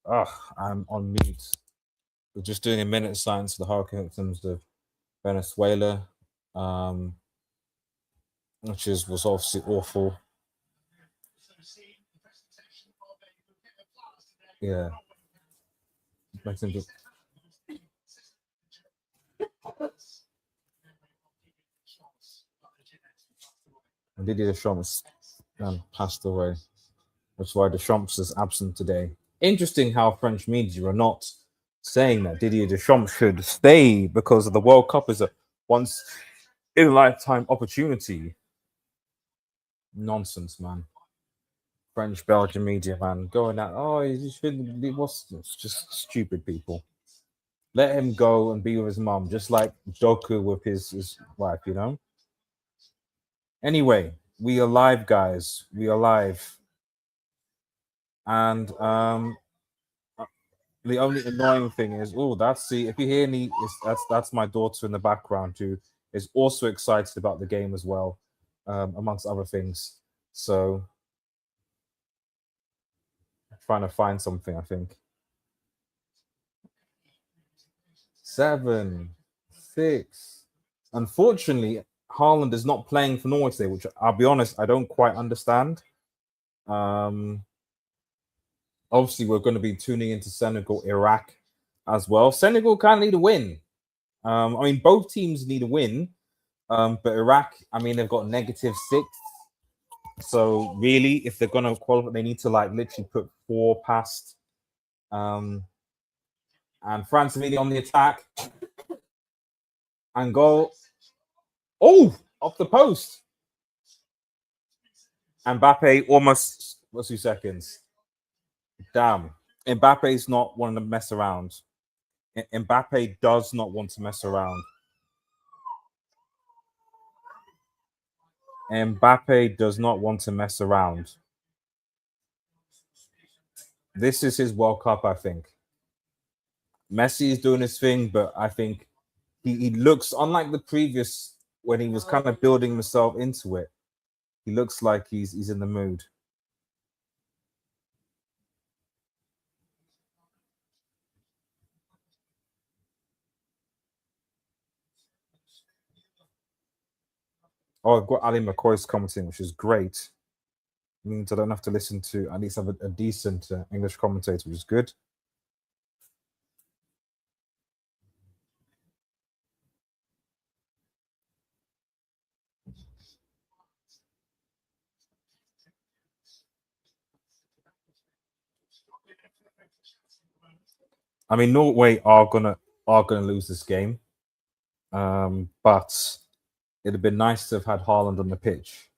I'm on mute. We're just doing a minute of silence for the hurricane victims of Venezuela, which was obviously awful. Yeah. Makes them just... And Didier Deschamps passed away. That's why Deschamps is absent today. Interesting how French media are not saying that Didier Deschamps should stay because the World Cup is a once in a lifetime opportunity. Nonsense, man. French Belgian media, man, going out. Oh, he shouldn't. It was just stupid people. Let him go and be with his mom, just like Joku with his wife. Anyway, we are live, guys. We are live, and the only annoying thing is, if you hear any, that's my daughter in the background who is also excited about the game as well, amongst other things. So, trying to find something, I think. 7, 6. Unfortunately, Haaland is not playing for Norway today, which I'll be honest, I don't quite understand. Obviously, we're going to be tuning into Senegal Iraq as well. Senegal kind of need a win. I mean, both teams need a win. But Iraq, I mean, they've got -6. So really, if they're gonna qualify, they need to literally put 4 past. And France immediately on the attack. And goal. Oh, off the post. And Mbappe almost 2 seconds. Damn. Mbappe's not wanting to mess around. Mbappe does not want to mess around. Mbappe does not want to mess around. This is his World Cup, I think. Messi is doing his thing, but I think he looks, unlike the previous, when he was kind of building himself into it, he looks like he's in the mood. Oh, I've got Ali McCoy's commenting, which is great. It means I don't have to listen to, at least have a decent English commentator, which is good. I mean, Norway are gonna lose this game, but it'd have been nice to have had Haaland on the pitch.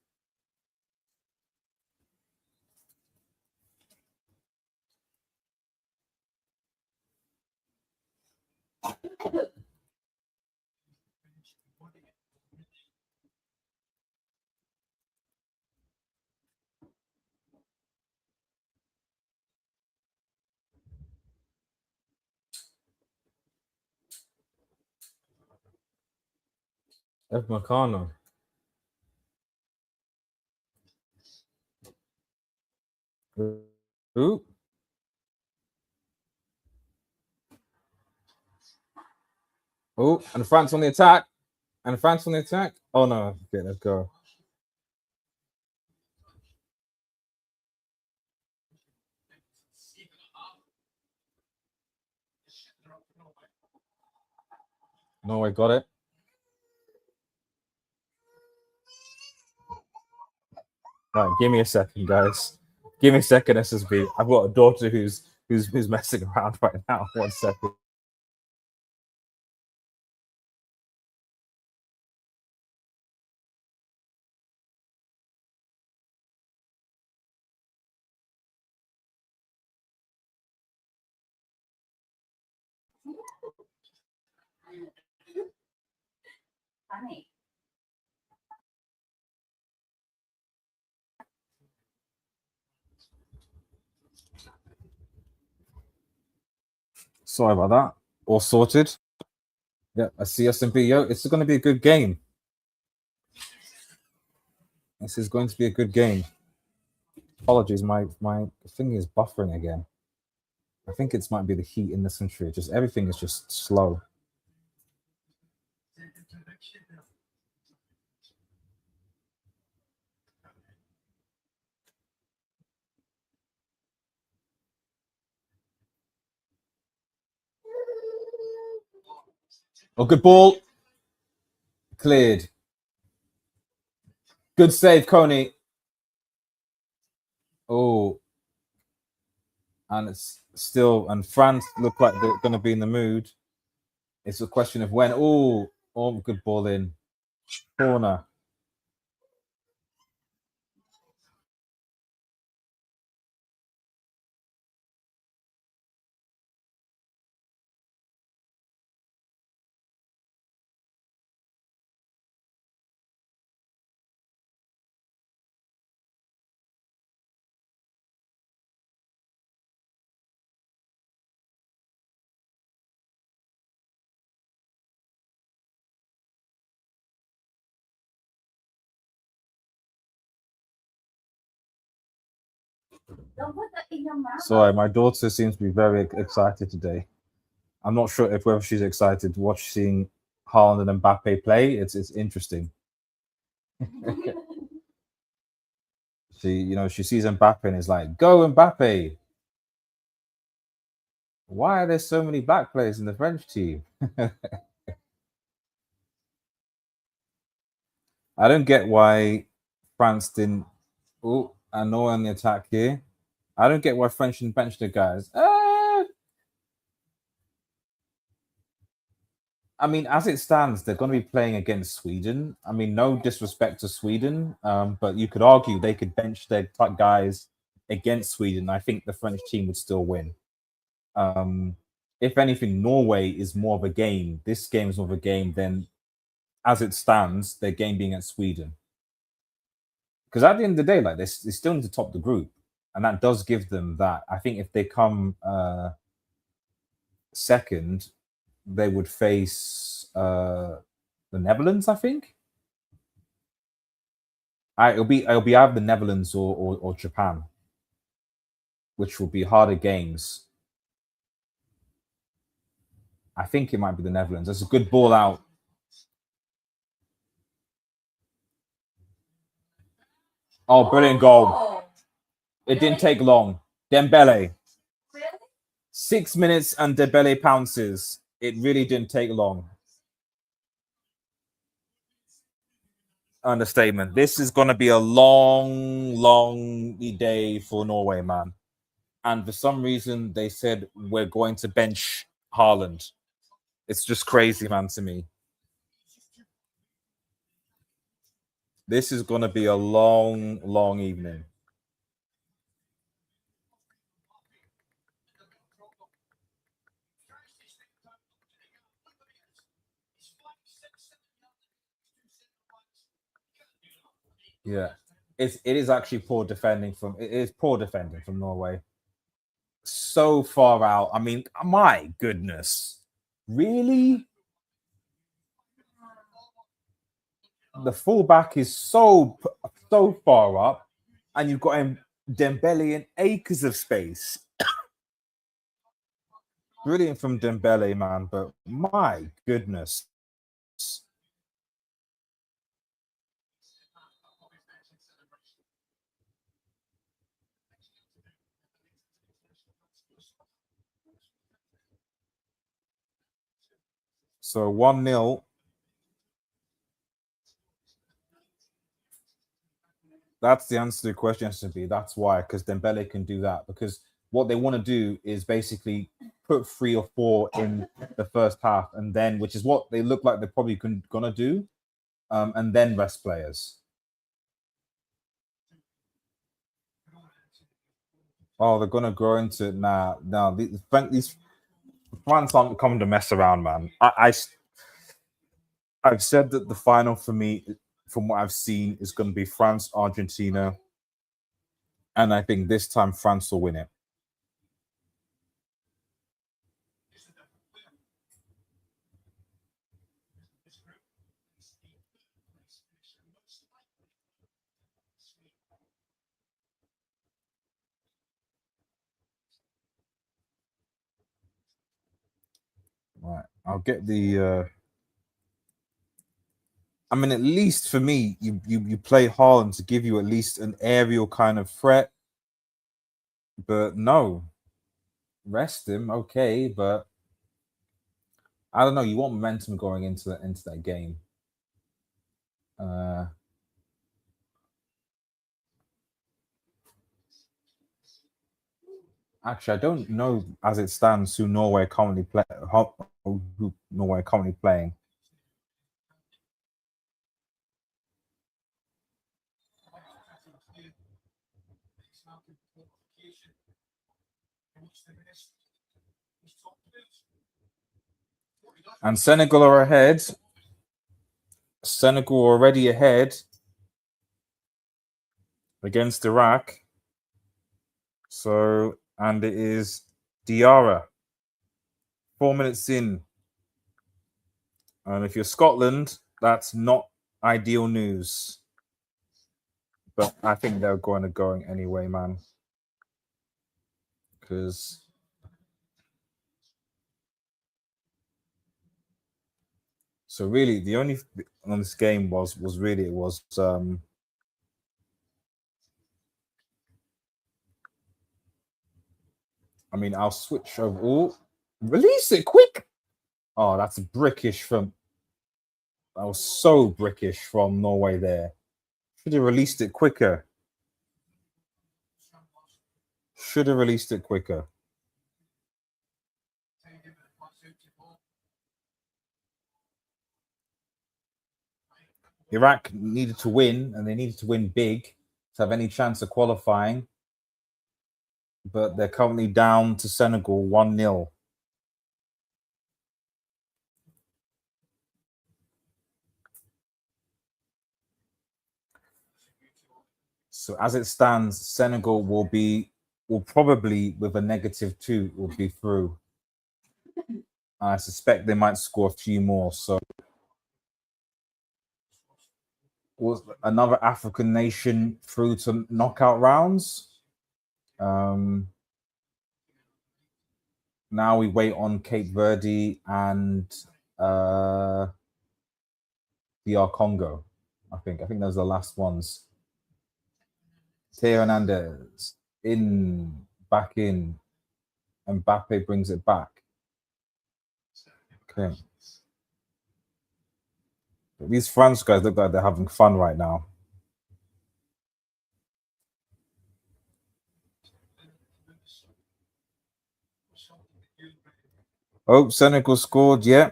F. Meccano. Who? Oh, and France on the attack. And France on the attack. Oh no. Okay, let's go. Norway got it. Right, give me a second, guys. Give me a second, SSB. I've got a daughter who's messing around right now. 1 second. Sorry about that. All sorted. Yeah, I see S&B. Yo, it's going to be a good game. This is going to be a good game. Apologies, my thing is buffering again. I think it might be the heat in this country. Just everything is just slow. Oh, good ball. Cleared. Good save, Coney. Oh, and it's still, and France look like they're going to be in the mood. It's a question of when. Oh, good ball in. Corner. Sorry, my daughter seems to be very excited today. I'm not sure if whether she's excited to watch seeing Haaland and Mbappe play. It's interesting. She sees Mbappe and is like, "Go Mbappe!" Why are there so many black players in the French team? I don't get why France didn't. Oh, I know on the attack here. I don't get why French didn't bench the guys. I mean, as it stands, they're going to be playing against Sweden. I mean, no disrespect to Sweden, but you could argue they could bench their guys against Sweden. I think the French team would still win. If anything, Norway is more of a game. This game is more of a game than, as it stands, their game being at Sweden. Because at the end of the day, like they still need to top the group, and that does give them that. I think if they come second, they would face the Netherlands. I think. It'll be either the Netherlands or Japan, which will be harder games. I think it might be the Netherlands. That's a good ball out. Oh, brilliant goal! It didn't take long. Dembele. 6 minutes and Dembele pounces. It really didn't take long. Understatement. This is going to be a long day for Norway, man. And for some reason, they said we're going to bench Haaland. It's just crazy, man, to me. This is going to be a long evening. Yeah, it is actually poor defending from it is poor defending from Norway. So far out. I mean, my goodness, really? The fullback is so far up, and you've got him Dembele in acres of space. Brilliant from Dembele, man, but my goodness. So 1-0. That's the answer to the question, should be. That's why, because Dembele can do that. Because what they want to do is basically put 3 or 4 in the first half, and then, which is what they look like they're probably gonna do, and then rest players. Oh, they're gonna grow into it now. Now these France aren't coming to mess around, man. I've said that the final for me, from what I've seen, is going to be France Argentina, and I think this time France will win it. I'll get the. I mean, at least for me, you play Haaland to give you at least an aerial kind of threat. But no, rest him, okay, but I don't know. You want momentum going into that game. Actually, I don't know as it stands who Norway are currently who Norway are currently playing. And Senegal are ahead. Senegal already ahead against Iraq. So, and it is Diarra. 4 minutes in. And if you're Scotland, that's not ideal news. But I think they're going anyway, man. Because so really the only on this game was I mean, I'll switch over. Oh, release it quick. Oh, that's brickish from. That was so brickish from Norway there. Should have released it quicker. Should have released it quicker. Iraq needed to win, and they needed to win big to have any chance of qualifying. But they're currently down to Senegal 1-0. So as it stands, Senegal will probably with a -2 will be through. I suspect they might score a few more. So was another African nation through to knockout rounds. Now we wait on Cape Verde and DR Congo. I think those are the last ones. Teo Hernandez back in. Mbappe brings it back. Okay. But these France guys look like they're having fun right now. Oh, Senegal scored, yeah.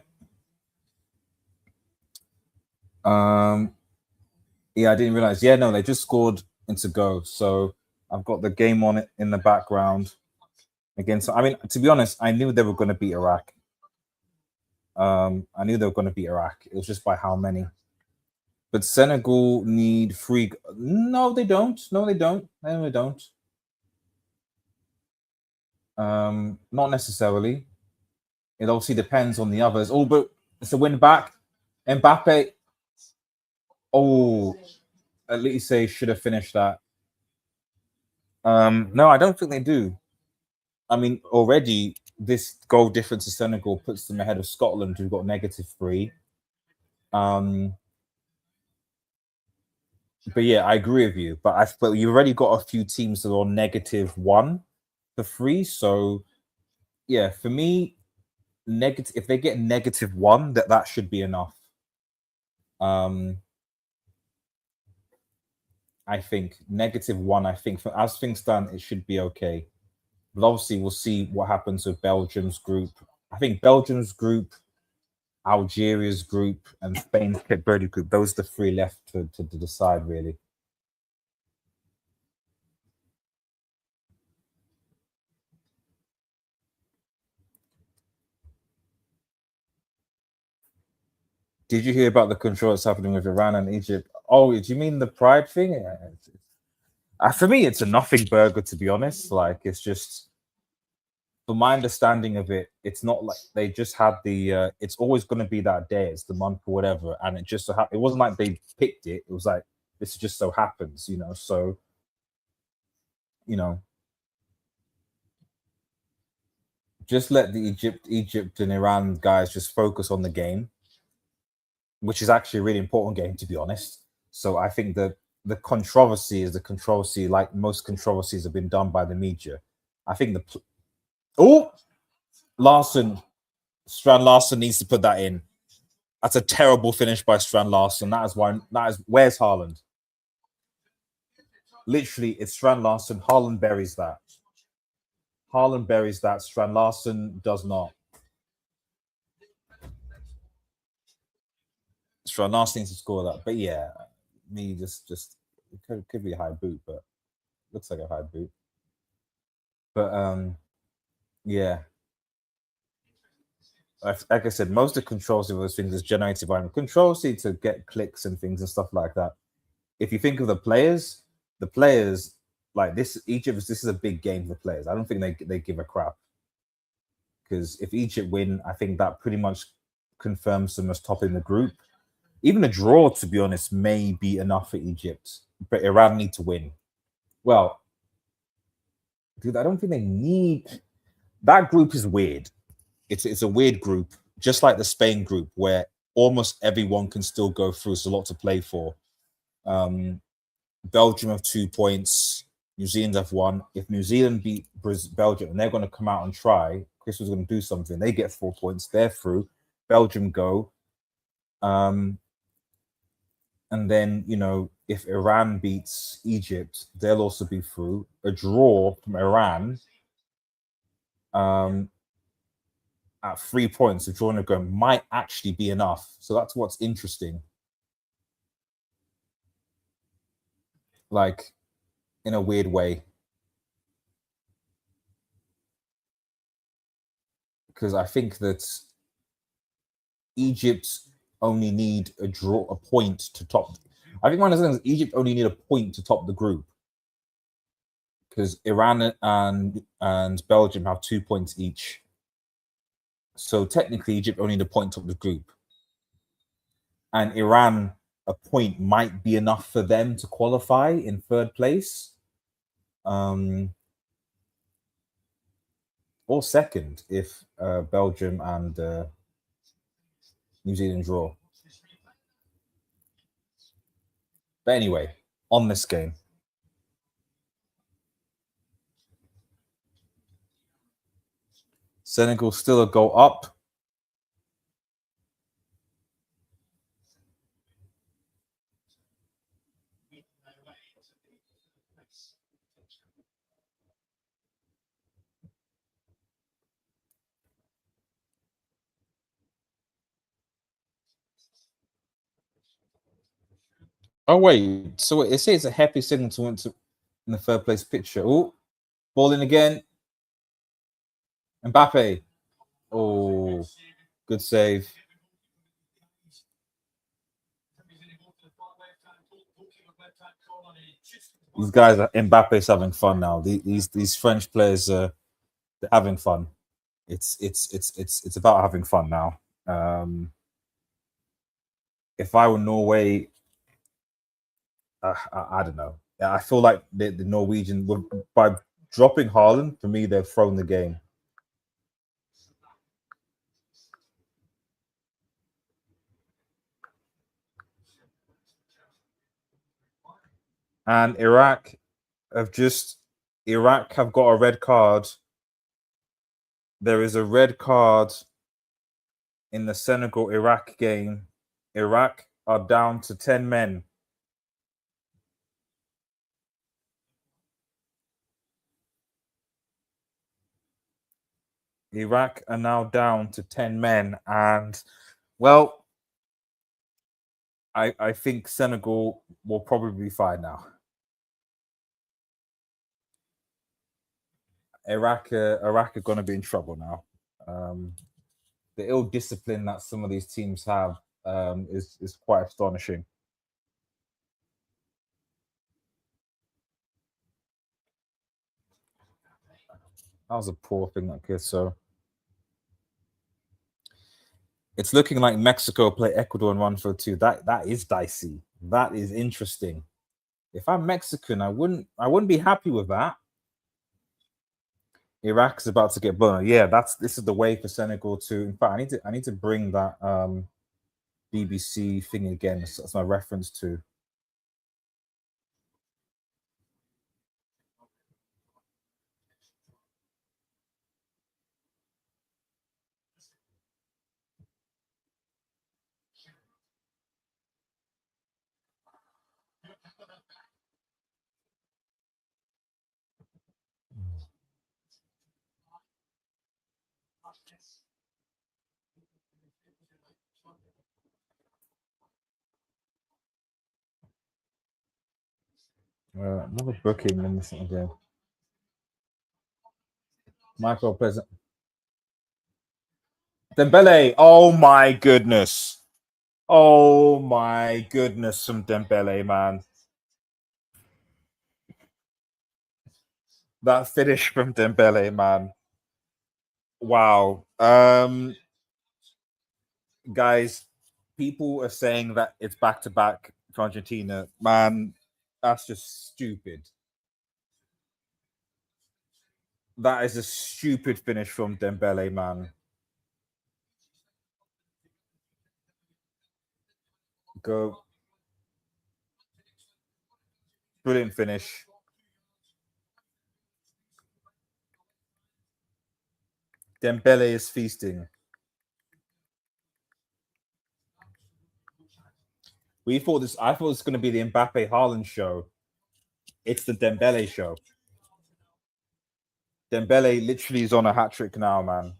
Yeah, I didn't realize. Yeah, no, they just scored into go. So I've got the game on it in the background. Again, so I mean, to be honest, I knew they were going to beat Iraq. I knew they were going to beat Iraq. It was just by how many. But Senegal need 3. No, they don't. No, they don't. No, they don't. Not necessarily. It obviously depends on the others. Oh, but it's a win back. Mbappe. Oh, at least they should have finished that. No, I don't think they do. I mean, already this goal difference to Senegal puts them ahead of Scotland, who've got -3. But yeah, I agree with you. But you've already got a few teams that are on -1 for 3. So yeah, for me, negative. If they get -1, that should be enough. I think -1. I think as things stand, it should be okay. But obviously, we'll see what happens with Belgium's group. I think Belgium's group, Algeria's group, and Spain's Cape Verde group. Those are the 3 left to decide, really. Did you hear about the control that's happening with Iran and Egypt? Oh, do you mean the pride thing? For me, it's a nothing burger, to be honest. Like, it's just, from my understanding of it, it's not like they just had the. It's always going to be that day. It's the month or whatever, and it just it wasn't like they picked it. It was like this just so happens, you know. So, you know, just let the Egypt and Iran guys just focus on the game, which is actually a really important game, to be honest. So I think that the controversy is the controversy, like most controversies have been done by the media. I think Strand Larsen needs to put that in. That's a terrible finish by Strand Larsen. Where's Haaland? Literally, it's Strand Larsen. Haaland buries that. Haaland buries that. Strand Larsen does not. Strand Larsen needs to score that. But yeah, me just it could be a high boot, but looks like a high boot. But yeah. Like I said, most of the controversy of those things is generated by controversy to get clicks and things and stuff like that. If you think of the players like this, this is a big game for the players. I don't think they give a crap, because if Egypt win, I think that pretty much confirms them as top in the group. Even a draw, to be honest, may be enough for Egypt, but Iran need to win. Well, dude, I don't think they need. That group is weird. It's a weird group, just like the Spain group, where almost everyone can still go through. It's a lot to play for. Belgium have 2 points. New Zealand have 1. If New Zealand beat Belgium and they're going to come out and try, Chris was going to do something. They get 4 points. They're through. Belgium go. And then, if Iran beats Egypt, they'll also be through. A draw from Iran at 3 points, a draw and a go might actually be enough. So that's what's interesting. Like, in a weird way. Because I think that Egypt only need a point to top. I think one of the things, Egypt only need a point to top the group. Because Iran and Belgium have 2 points each. So technically, Egypt only need a point to top the group. And Iran, a point might be enough for them to qualify in 3rd place. Or 2nd if Belgium and New Zealand draw. But anyway, on this game. Senegal still a goal up. Oh wait, so it says a happy signal to win in the 3rd place picture. Oh, ball in again. Mbappe. Oh, good save. These guys are Mbappe's having fun now. These French players they're having fun. It's about having fun now. If I were Norway, I don't know. I feel like the Norwegian would, by dropping Haaland, for me, they've thrown the game. And Iraq have got a red card. There is a red card in the Senegal Iraq game. Iraq are down to 10 men. Iraq are now down to 10 men. And, well, I think Senegal will probably be fine now. Iraq are going to be in trouble now. The ill discipline that some of these teams have is quite astonishing. That was a poor thing, that kid. So it's looking like Mexico play Ecuador in 1-2. That is dicey. That is interesting. If I'm Mexican, I wouldn't be happy with that. Iraq's about to get blown. Yeah, this is the way for Senegal to. In fact, I need to bring that BBC thing again. That's my reference to. Another booking in this again. Michael Pleasant. Dembele. Oh my goodness. Oh my goodness, some Dembele, man. That finish from Dembele, man. Wow. Guys, people are saying that it's back to back for Argentina. Man, that's just stupid. That is a stupid finish from Dembele, man. Go. Brilliant finish. Dembele is feasting. I thought it was going to be the Mbappe Haaland show. It's the Dembele show. Dembele literally is on a hat trick now, man.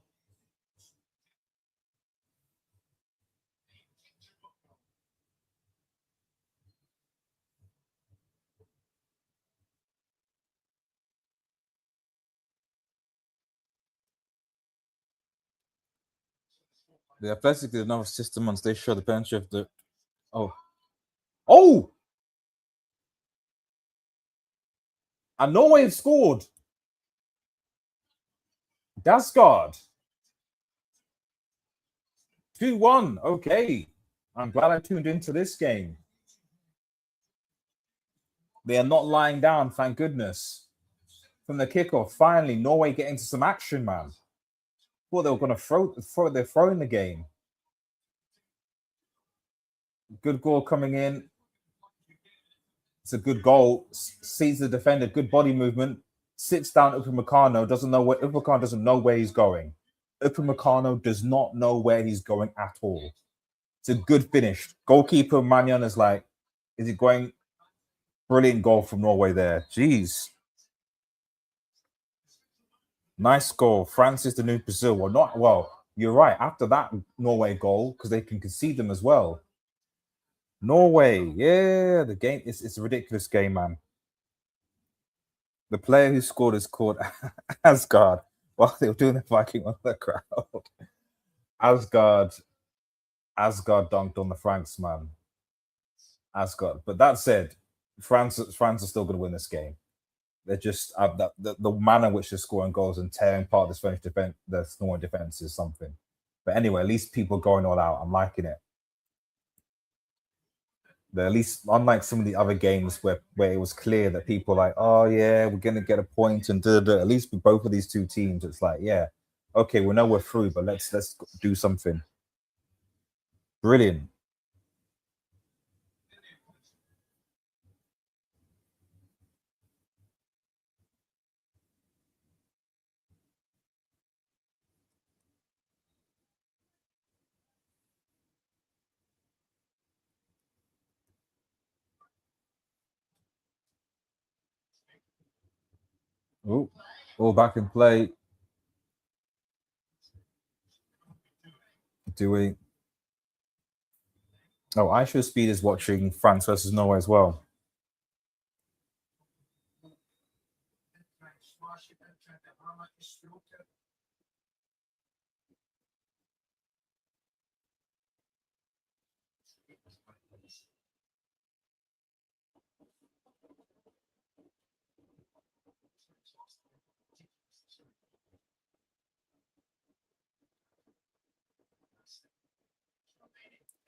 The Athletic did another system once they show the bench of the. Oh! And Norway have scored. Dasgard. 2-1. Okay. I'm glad I tuned into this game. They are not lying down, thank goodness. From the kickoff, finally, Norway getting into some action, man. Thought they were going to throw throwing the game. Good goal coming in. It's a good goal. Sees the defender, good body movement. Sits down. Upamecano doesn't know where he's going. Upamecano does not know where he's going at all. It's a good finish. Goalkeeper Mannion is like, is he going? Brilliant goal from Norway there. Jeez. Nice goal. France is the new Brazil. You're right. After that Norway goal, because they can concede them as well. Norway, yeah, the game it's a ridiculous game, man. The player who scored is called Asgard. While they were doing the Viking on the crowd. Asgard dunked on the Franks, man. Asgard. But that said, France are still going to win this game. They're just the manner in which they're scoring goals and tearing apart this French defense, the Norway defense is something. But anyway, at least people are going all out. I'm liking it. At least, unlike some of the other games where it was clear that people were like, oh yeah, we're gonna get a point and at least with both of these two teams, it's like, yeah, okay, we know we're through, but let's do something. Brilliant. Oh, all back in play. Do we? Oh, I should speed is watching France versus Norway as well.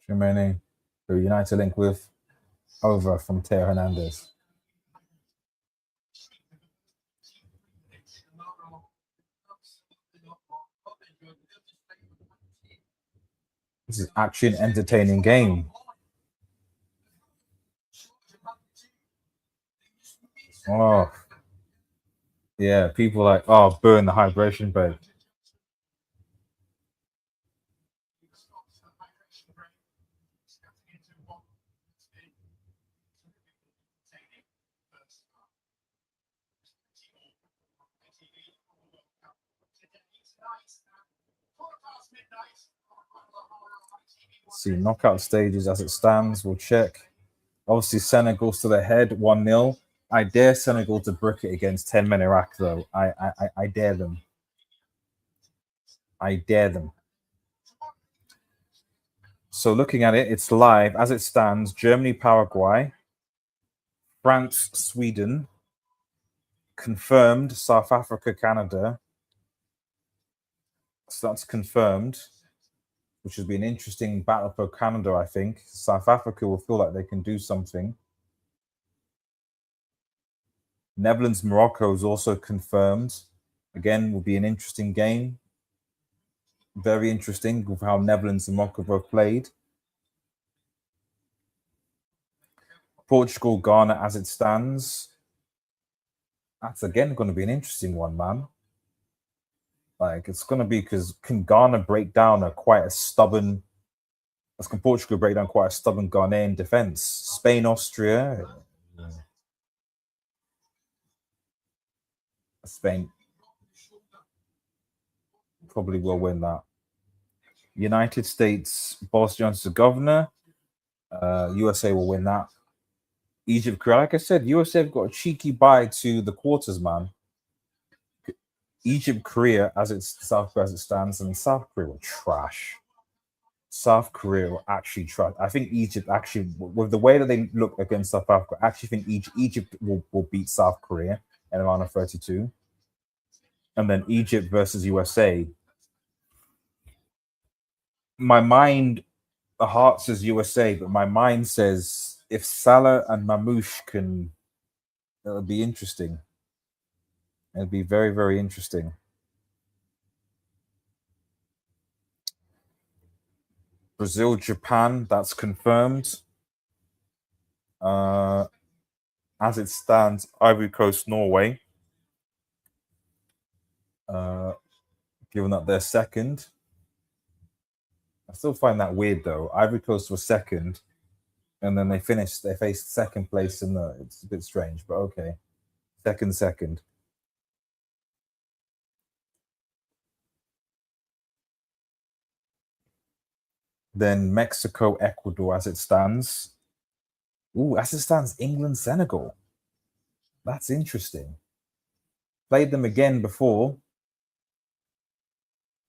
Mane, who United link with over from Teo Hernandez. This is actually an entertaining game. Oh, yeah. People like, oh, burn the hydration break. See, knockout stages as it stands. We'll check. Obviously, Senegal still ahead, 1-0. I dare Senegal to brick it against 10 men Iraq, though. I dare them. I dare them. So looking at it, it's live as it stands. Germany, Paraguay, France, Sweden, confirmed. South Africa, Canada. So that's confirmed, which has been an interesting battle for Canada, I think. South Africa will feel like they can do something. Netherlands, Morocco is also confirmed. Again, will be an interesting game. Very interesting with how Netherlands and Morocco both played. Portugal, Ghana as it stands. That's again going to be an interesting one, man. Like it's going to be because can Ghana break down a quite a stubborn? As can Portugal break down quite a stubborn Ghanaian defense? Spain, Austria, Spain probably will win that. United States, Bosnia and Herzegovina, USA will win that. Egypt, Korea, like I said, USA have got a cheeky bye to the quarters, man. Egypt, Korea, as it's South Korea as it stands, and South Korea were trash. South Korea were actually trash. I think Egypt actually, with the way that they look against South Africa, I actually think Egypt will beat South Korea in around a 32. And then Egypt versus USA. My mind, the heart says USA, but my mind says if Salah and Mamouche can, it'll be interesting. It'll be very, very interesting. Brazil, Japan, that's confirmed. As it stands, Ivory Coast, Norway. Given that they're second. I still find that weird though. Ivory Coast was second, and then they faced second place in the. It's a bit strange, but okay. Second. Then Mexico, Ecuador as it stands. Ooh, as it stands, England, Senegal. That's interesting. Played them again before.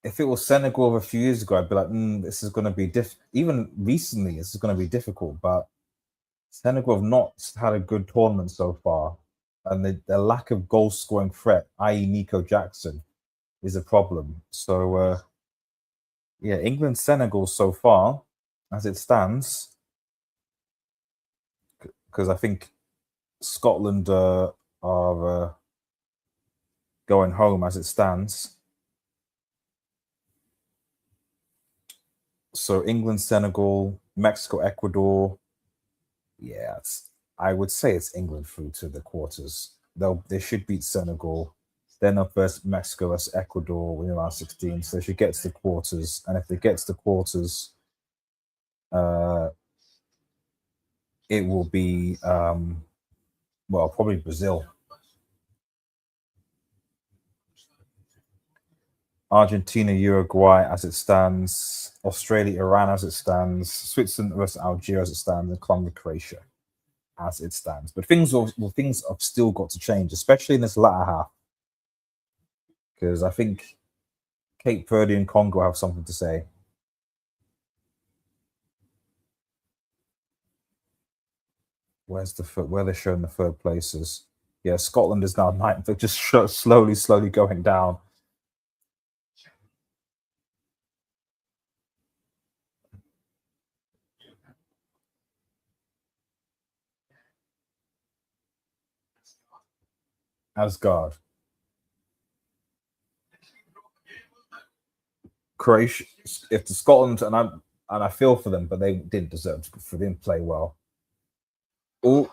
If it was Senegal a few years ago, I'd be like, this is going to be even recently, this is going to be difficult. But Senegal have not had a good tournament so far, and the lack of goal scoring threat, i.e., Nico Jackson, is a problem. So, yeah, England, Senegal so far, as it stands, because I think Scotland are going home as it stands. So England, Senegal, Mexico, Ecuador. Yeah, I would say it's England through to the quarters. They should beat Senegal. Then up versus Mexico versus Ecuador in around 16. So they should get to the quarters. And if they get to the quarters, it will be probably Brazil. Argentina, Uruguay as it stands, Australia, Iran as it stands, Switzerland versus Algeria as it stands, and Colombia, Croatia as it stands. But things have still got to change, especially in this latter half, because I think Cape Verde and Congo have something to say. Where they're showing the third places? Yeah, Scotland is now ninth. They're just slowly going down. Asgard. Croatia, if the Scotland, and and I feel for them, but they didn't deserve to. They didn't play well. Oh,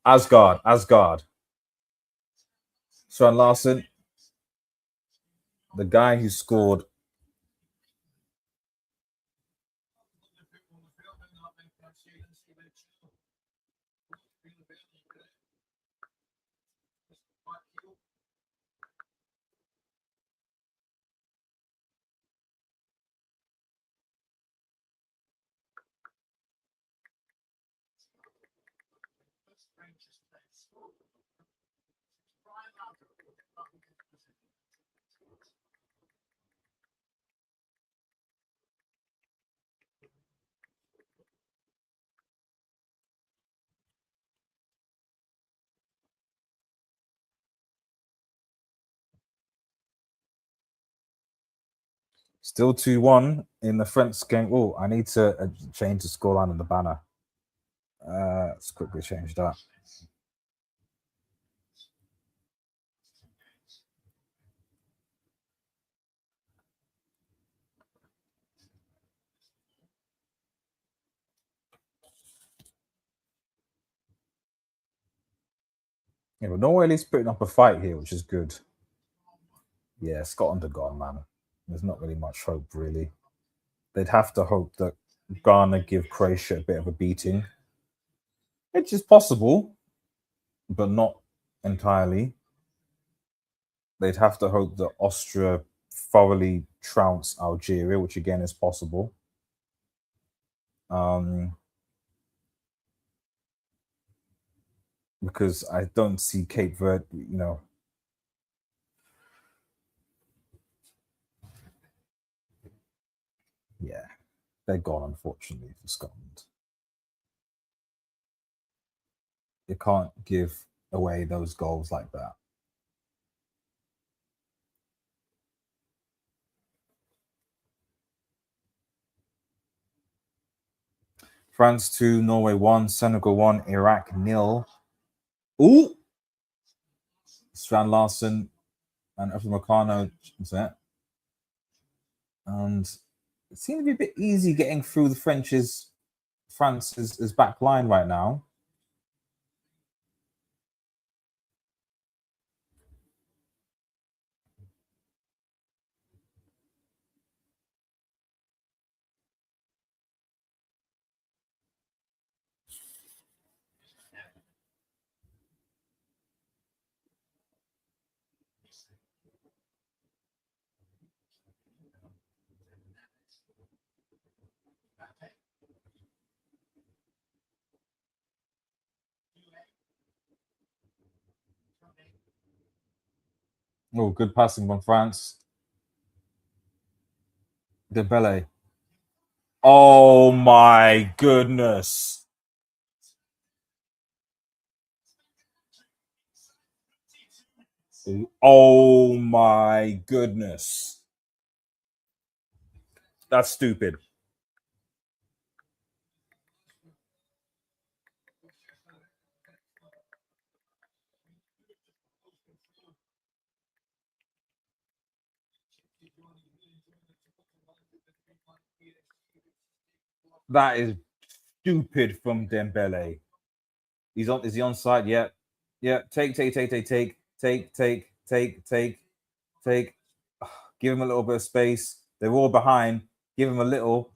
Asgard. Sven Larsen, the guy who scored. Still 2-1 in the French game. Oh, I need to change the scoreline on the banner. Let's quickly change that. Yeah, but Norway at least putting up a fight here, which is good. Yeah, Scotland are gone, man. There's not really much hope, really. They'd have to hope that Ghana give Croatia a bit of a beating, which is possible, but not entirely. They'd have to hope that Austria thoroughly trounce Algeria, which again is possible. Because I don't see Cape Verde, yeah, they're gone, unfortunately, for Scotland. You can't give away those goals like that. France 2, Norway 1, Senegal 1, Iraq 0. Ooh! Strand Larsen and Upamecano. And it seems to be a bit easy getting through the France's back line right now. Oh, good passing from France. Dembele. Oh my goodness. Oh my goodness. That's stupid. That is stupid from Dembele. Is he on side? Yeah. Yeah. Take. Give him a little bit of space. They're all behind. Give him a little.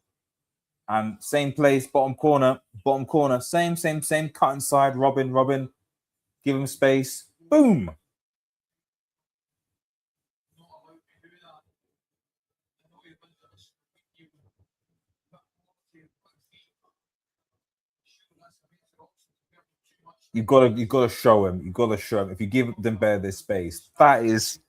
And same place, bottom corner. Same. Cut inside. Robin. Give him space. Boom. You've got to show him. You've got to show him. If you give them better this space, that is.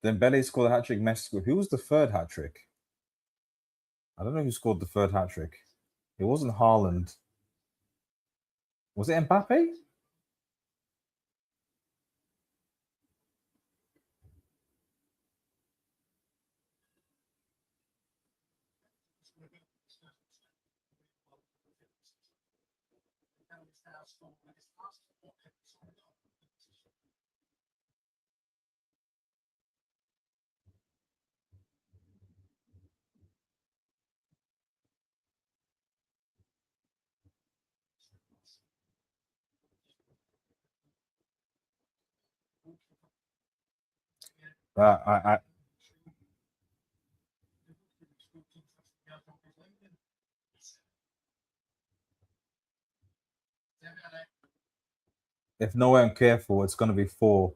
Dembele scored a hat trick. Messi. Who was the third hat trick? I don't know who scored the third hat trick. It wasn't Haaland. Was it Mbappe? I if no one careful, it's going to be 4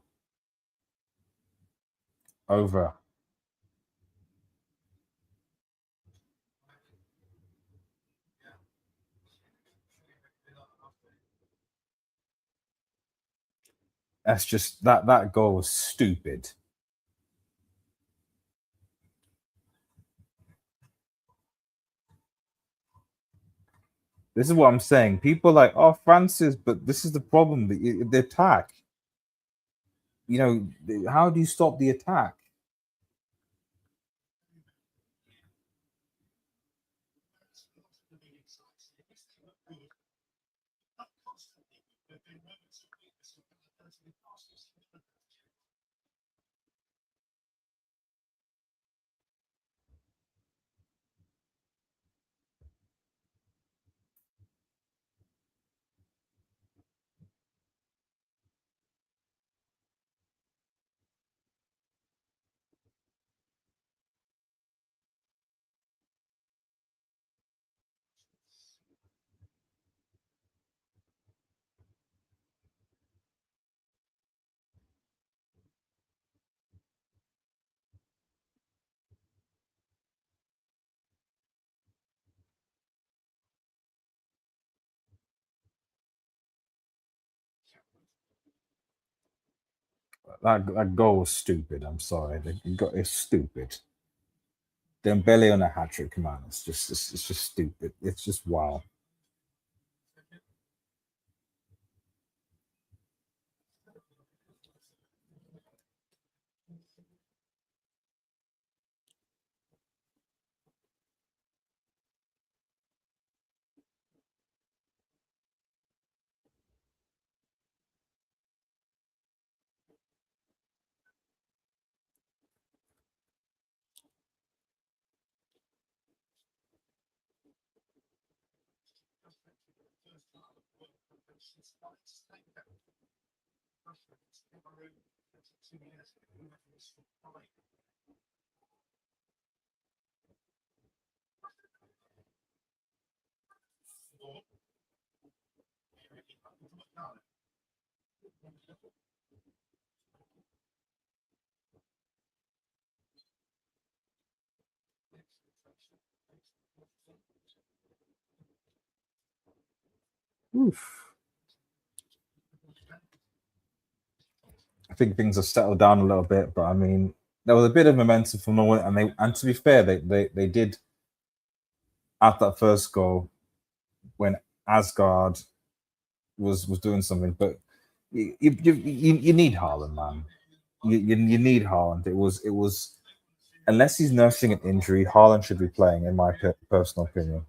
over. That's just that goal was stupid. This is what I'm saying. People are like, oh, Francis, but this is the problem. The attack. You know, how do you stop the attack? That goal was stupid. I'm sorry. It's stupid. Dembele on a hat trick, man. It's just stupid. It's just wow. Oof. I think things have settled down a little bit, but I mean, there was a bit of momentum from Norway, and to be fair, they did at that first goal when Asgard was doing something, but you need Haaland, man. You need Haaland. It was unless he's nursing an injury, Haaland should be playing, in my personal opinion.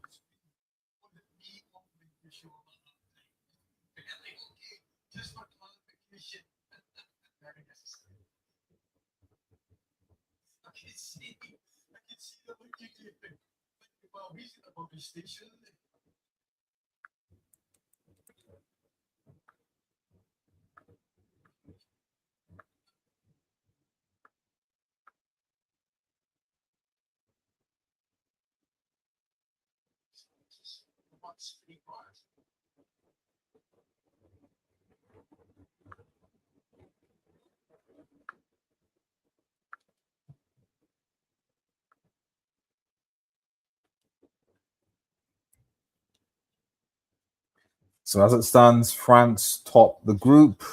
So as it stands, France top the group,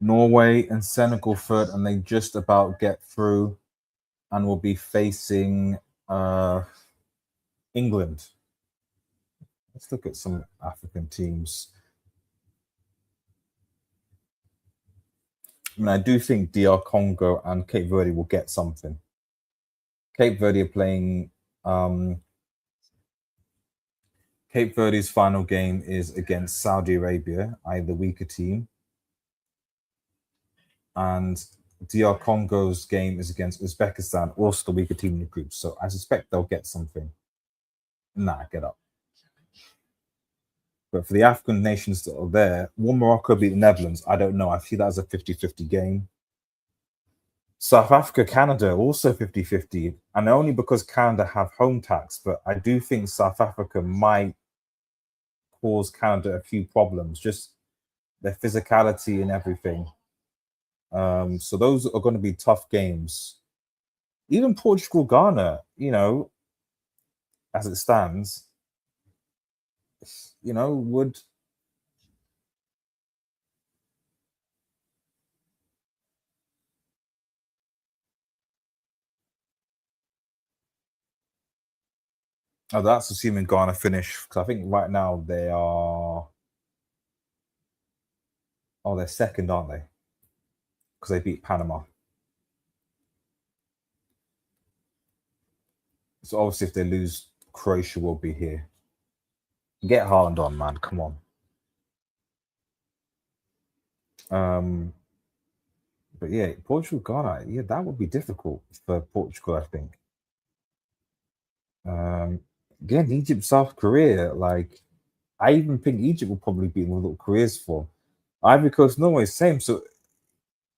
Norway and Senegal third, and they just about get through, and will be facing England. Let's look at some African teams. I mean, I do think DR Congo and Cape Verde will get something. Cape Verde are playing Cape Verde's final game is against Saudi Arabia, either weaker team, and DR Congo's game is against Uzbekistan, also the weaker team in the group. So I suspect they'll get something. Nah, get up. But for the African nations that are there, will Morocco beat the Netherlands? I don't know. I see that as a 50-50 game. South Africa, Canada, also 50-50. And only because Canada have home tax, but I do think South Africa might cause Canada a few problems, just their physicality and everything. So those are going to be tough games. Even Portugal, Ghana, as it stands, would oh, that's assuming Ghana finish because I think right now they are they're second, aren't they? Because they beat Panama. So obviously, if they lose, Croatia will be here. Get Haaland on, man. Come on. But yeah, Portugal, Ghana. Yeah, that would be difficult for Portugal, I think. Again, Egypt, South Korea. Like, I even think Egypt will probably be in a little careers for. Ivory Coast, Norway, same. So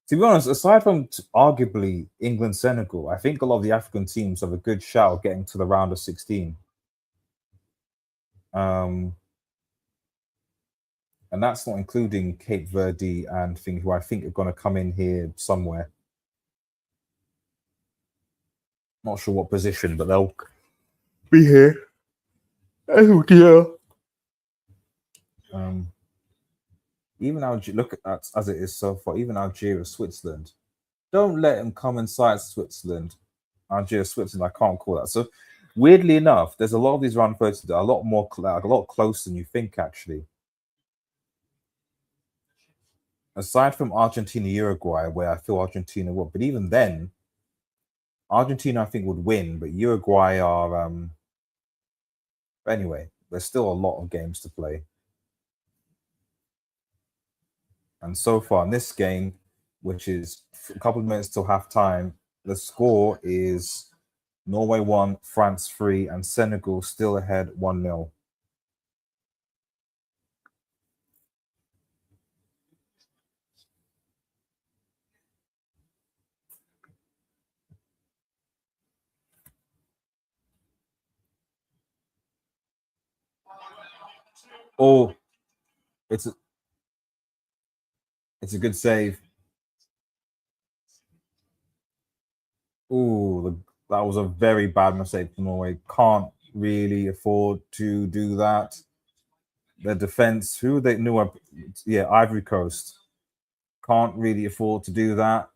to be honest, aside from arguably England, Senegal, I think a lot of the African teams have a good shot of getting to the round of 16. And that's not including Cape Verde and things who I think are going to come in here somewhere. Not sure what position, but they'll be here. Oh dear. Even Algeria, look at as it is so far. Even Algeria, Switzerland. Don't let them come inside Switzerland. Algeria, Switzerland. I can't call that. So weirdly enough, there's a lot of these round 30 that are a lot more, like, a lot closer than you think. Actually, aside from Argentina, Uruguay, where I feel Argentina will, but even then, Argentina I think would win, but Uruguay are. Anyway, there's still a lot of games to play. And so far in this game, which is a couple of minutes till half time, the score is Norway 1, France 3, and Senegal still ahead 1-0. Oh, it's a, it's a good save. Oh, that was a very bad mistake for Norway. Can't really afford to do that. The defense, who they knew, yeah, Ivory Coast, can't really afford to do that.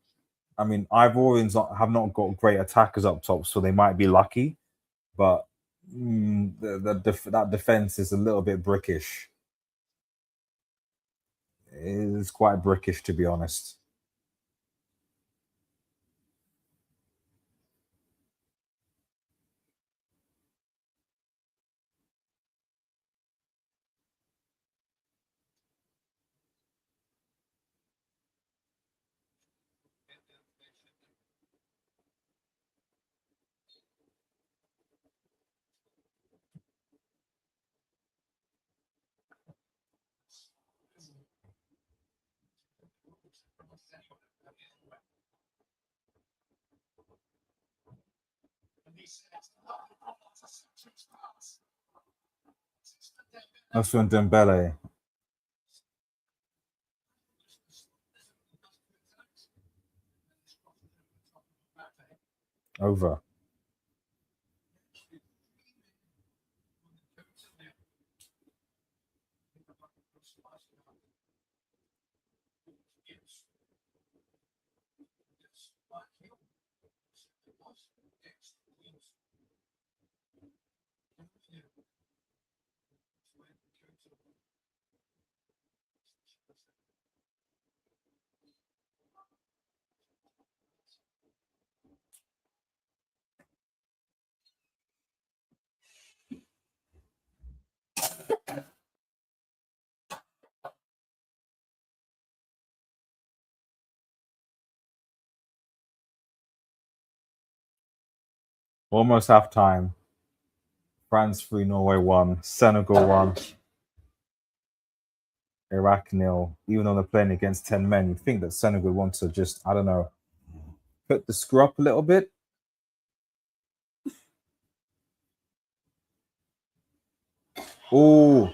I mean, Ivorians have not got great attackers up top, so they might be lucky, but that defense is a little bit brickish. It is quite brickish, to be honest. Osman Dembele. Over. Almost half time. France 3, Norway 1, Senegal 1, Iraq nil. Even though they're playing against 10 men, you think that Senegal want to just, I don't know, put the screw up a little bit. Oh,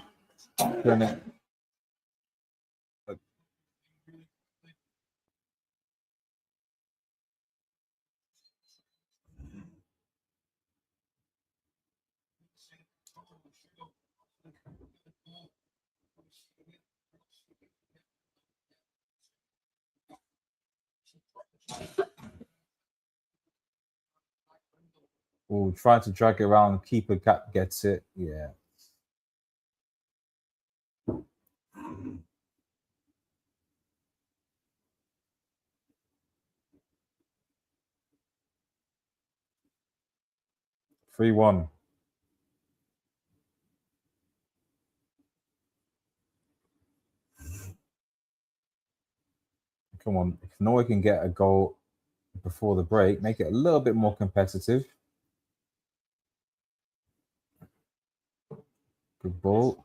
trying to drag it around. Keeper gets it. Yeah. Three one. Come on. If Norway can get a goal before the break, make it a little bit more competitive. Good ball.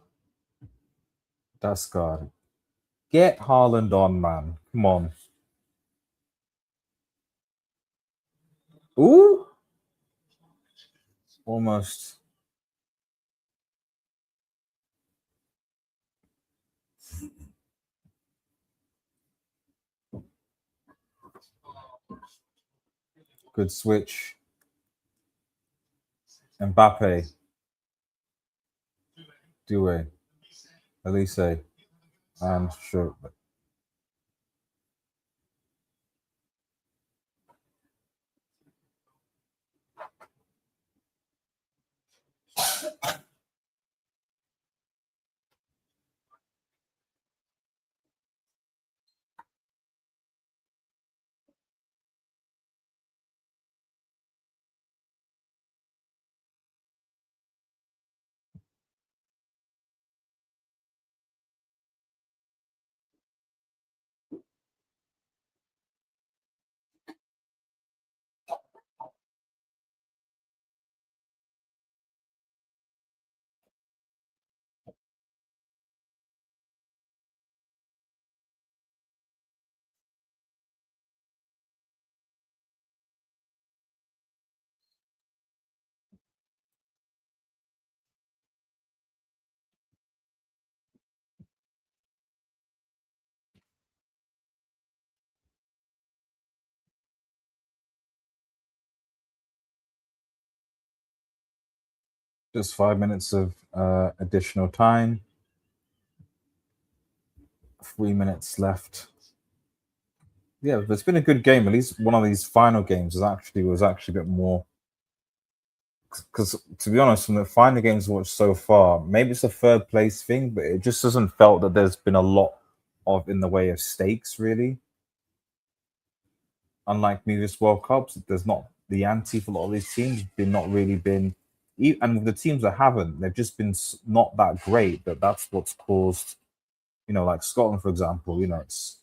That's good. Get Haaland on, man. Come on. Ooh. Almost. Good switch. Mbappe. Due. Elise. And sure. Just 5 minutes of additional time. 3 minutes left. Yeah, it's been a good game. At least one of these final games was actually a bit more. Because to be honest, from the final games watched so far, maybe it's a third place thing, but it just doesn't felt that there's been a lot of in the way of stakes really. Unlike previous World Cups, there's not the ante for a lot of these teams. Been not really been, and with the teams that haven't, they've just been not that great. That's what's caused, like Scotland, for example. It's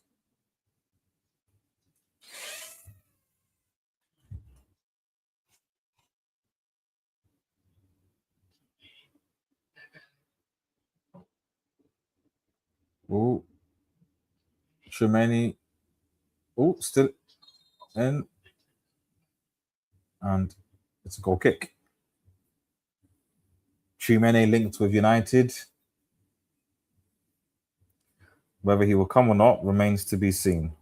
oh, Tremaine, still in, and it's a goal kick. Tremaine linked with United. Whether he will come or not remains to be seen.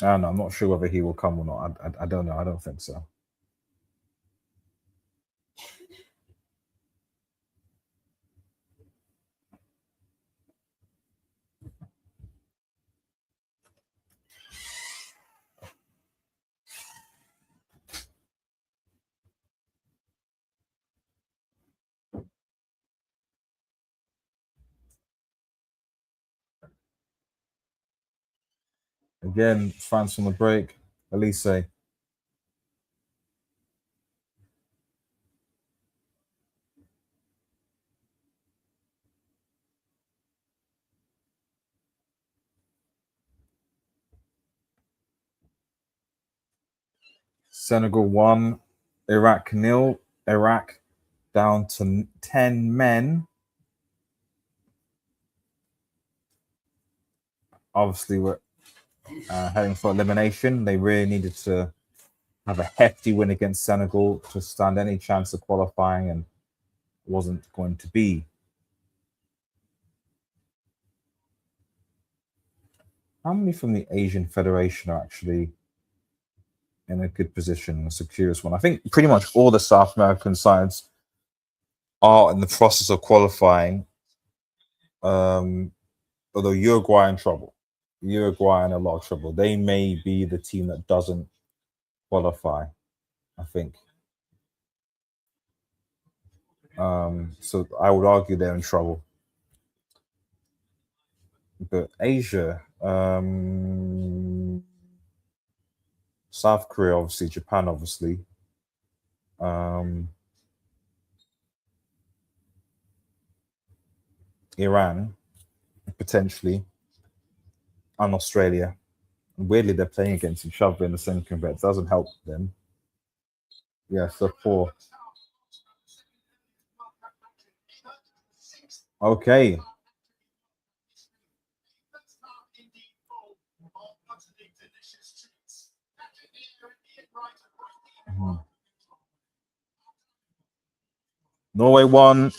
I don't know. I'm not sure whether he will come or not. I don't know. I don't think so. Again, France from the break. Elise. Senegal 1, Iraq nil. Iraq down to 10 men. Obviously, we're heading for elimination. They really needed to have a hefty win against Senegal to stand any chance of qualifying, and wasn't going to be. How many from the Asian Federation are actually in a good position? It's a curious one. I think pretty much all the South American sides are in the process of qualifying. Although Uruguay in trouble. Uruguay in a lot of trouble. They may be the team that doesn't qualify, I think. So I would argue they're in trouble. But Asia, South Korea, obviously, Japan, obviously. Iran, potentially, and Australia. Weirdly, they're playing against each other in the same competition. It doesn't help them. Yeah, so 4. Okay. Mhm. Norway 1,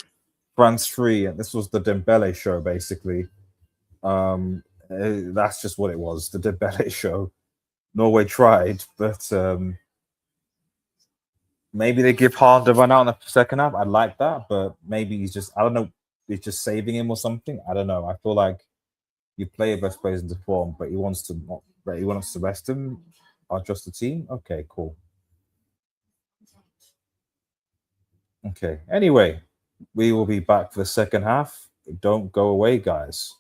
France 3. And this was the Dembele show, basically. That's just what it was, the Dembele show. Norway tried, but maybe they give Haaland a run out in the second half. I'd like that, but maybe he's just, I don't know, he's just saving him or something. I don't know. I feel like you play your best players into form, but he wants to rest him or just the team. Okay, cool. Okay. Anyway, we will be back for the second half. Don't go away, guys.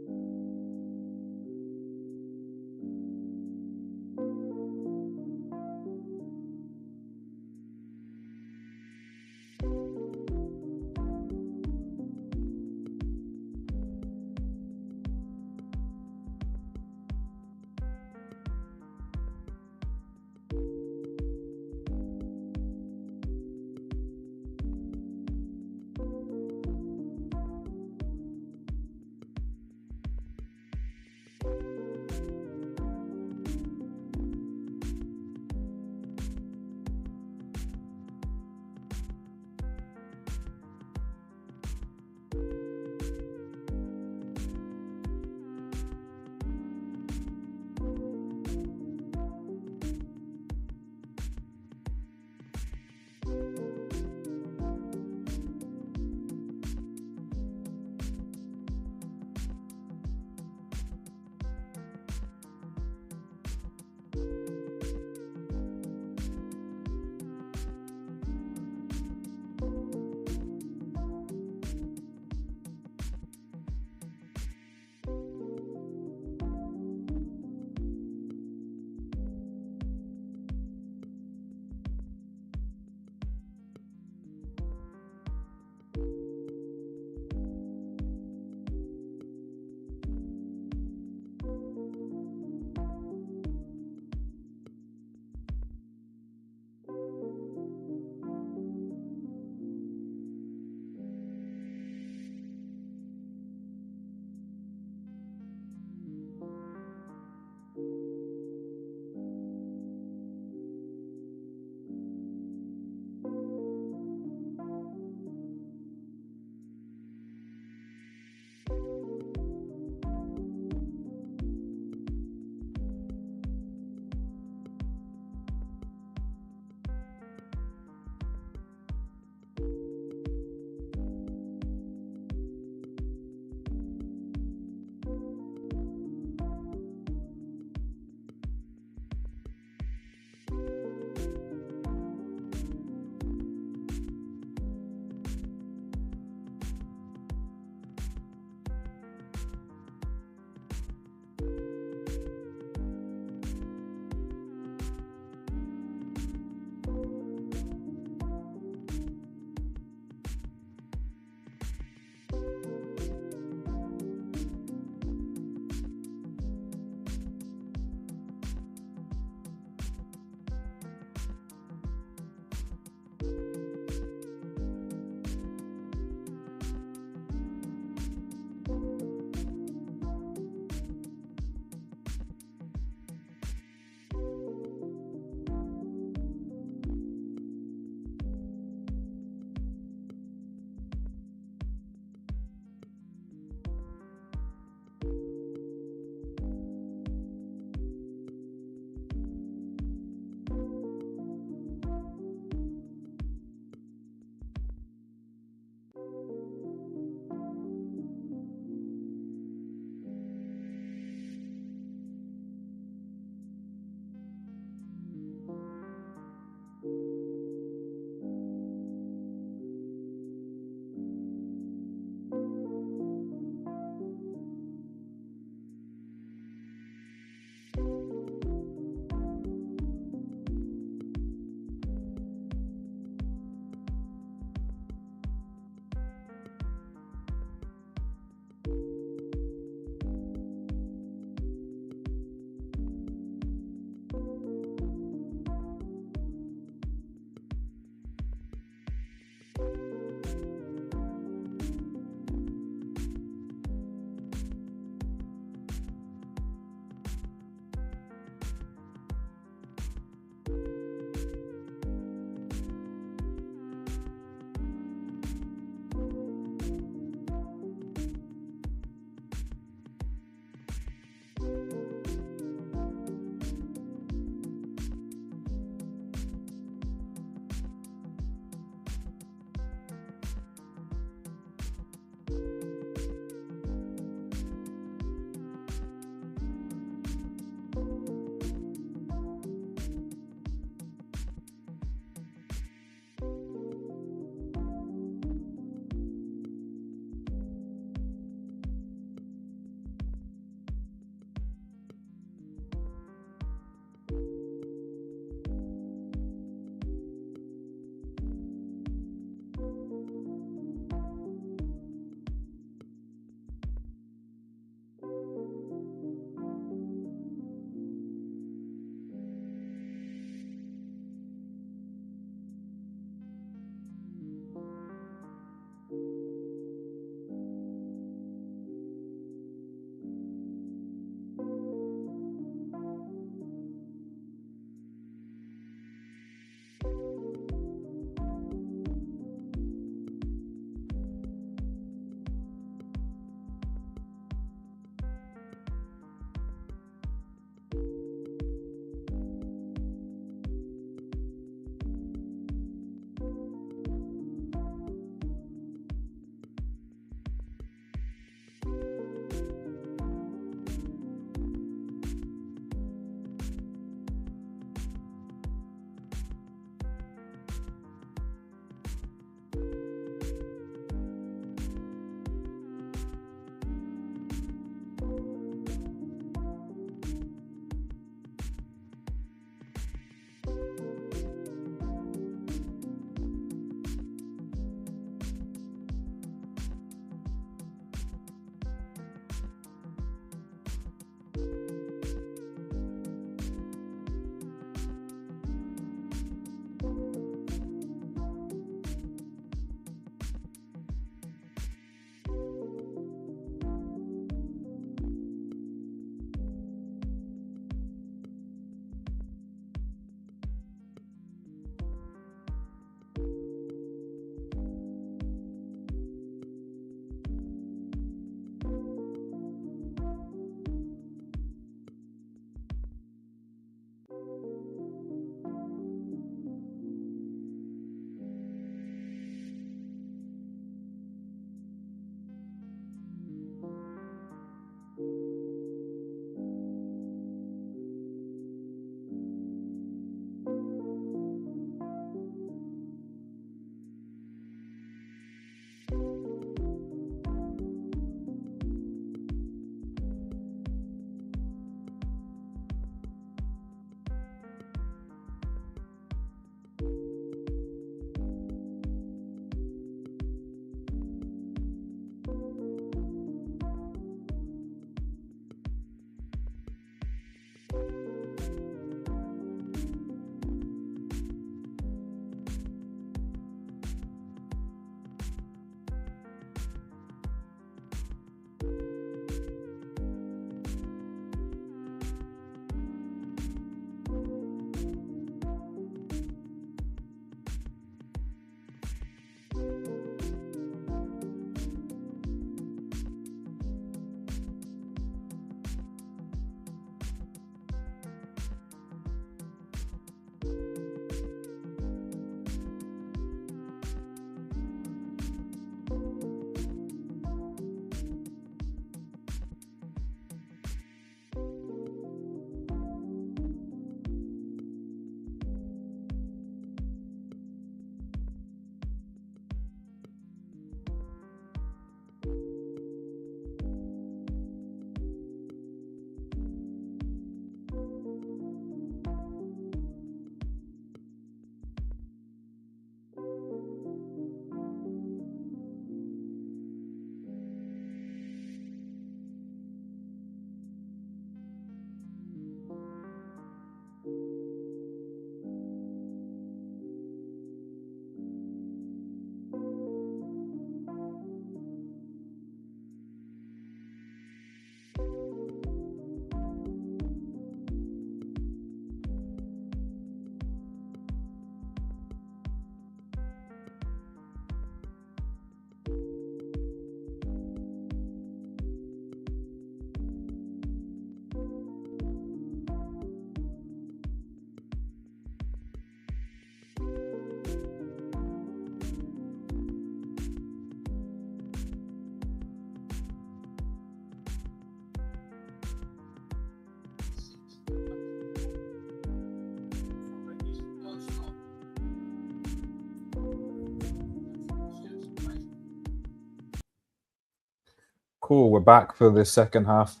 Cool. We're back for the second half.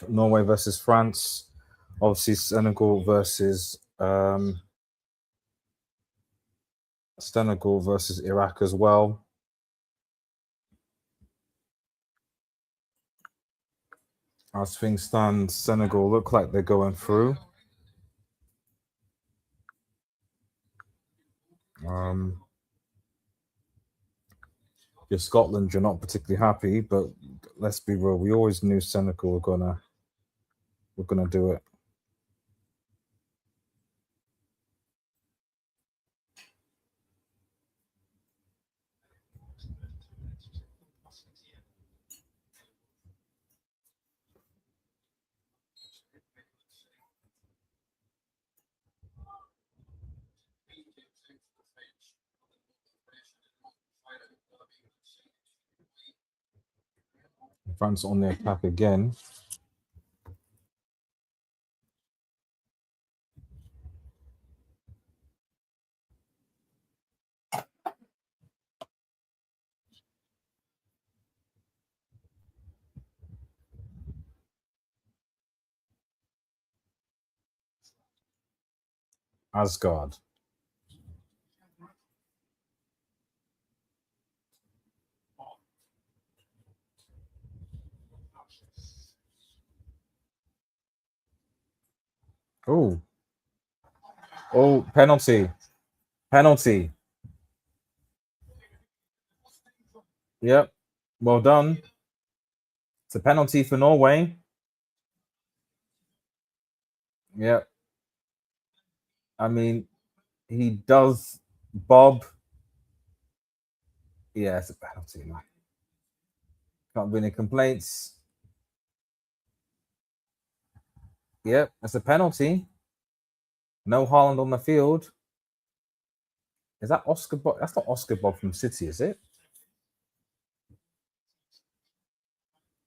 Norway versus France. Obviously, Senegal versus Iraq as well. As things stand, Senegal look like they're going through. You're Scotland, you're not particularly happy, but let's be real. We always knew Senegal were gonna do it. France on the attack again. Asgard. Oh. Oh, penalty. Penalty. Yep. Well done. It's a penalty for Norway. Yep. I mean, he does Bob. Yeah, it's a penalty, man. Can't be any complaints. Yep, it's a penalty. No Haaland on the field. Is that Oscar Bob? That's not Oscar Bob from City, is it?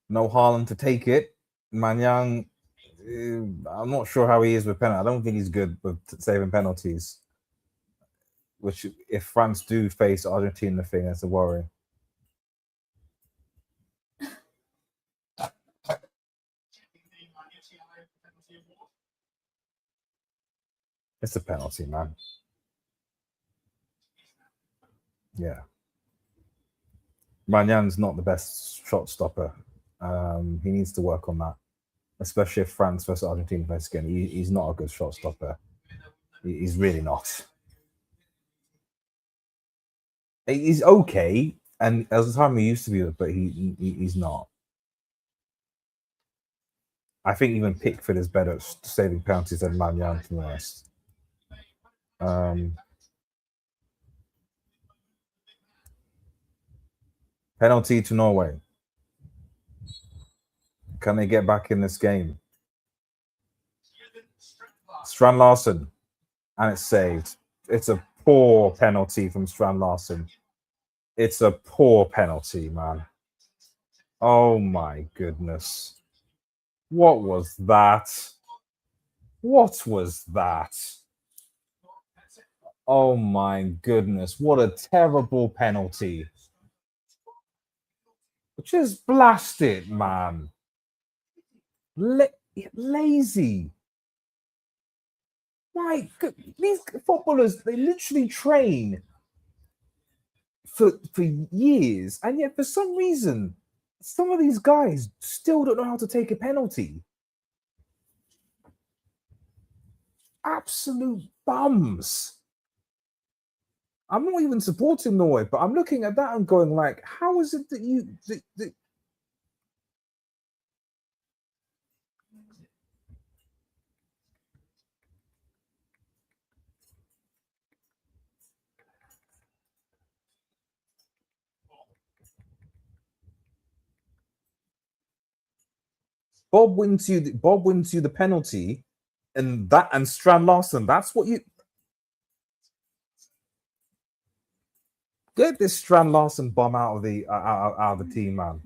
No Haaland to take it. Manyang, I'm not sure how he is with penalty. I don't think he's good with saving penalties. Which, if France do face Argentina, the thing, that's a worry. It's a penalty, man. Yeah. Manyang's not the best shot stopper. He needs to work on that, especially if France versus Argentina face again. He's not a good shot stopper. He's really not. He's okay, and as the time he used to be, but he's not. I think even Pickford is better at saving penalties than Manyang, to be honest. Penalty to Norway. Can they get back in this game? Strand Larsen, and it's saved. It's a poor penalty from Strand Larsen. It's a poor penalty, man. Oh my goodness. What was that? What was that? Oh my goodness. What a terrible penalty. Just blast it, man. Lazy. My God. These footballers, they literally train for years, and yet for some reason, some of these guys still don't know how to take a penalty. Absolute bums. I'm not even supporting Norway, but I'm looking at that and going like, how is it that you Bob wins you the penalty, and Strand Larsen, that's what you get this Strand Larsen bomb out of the team, man.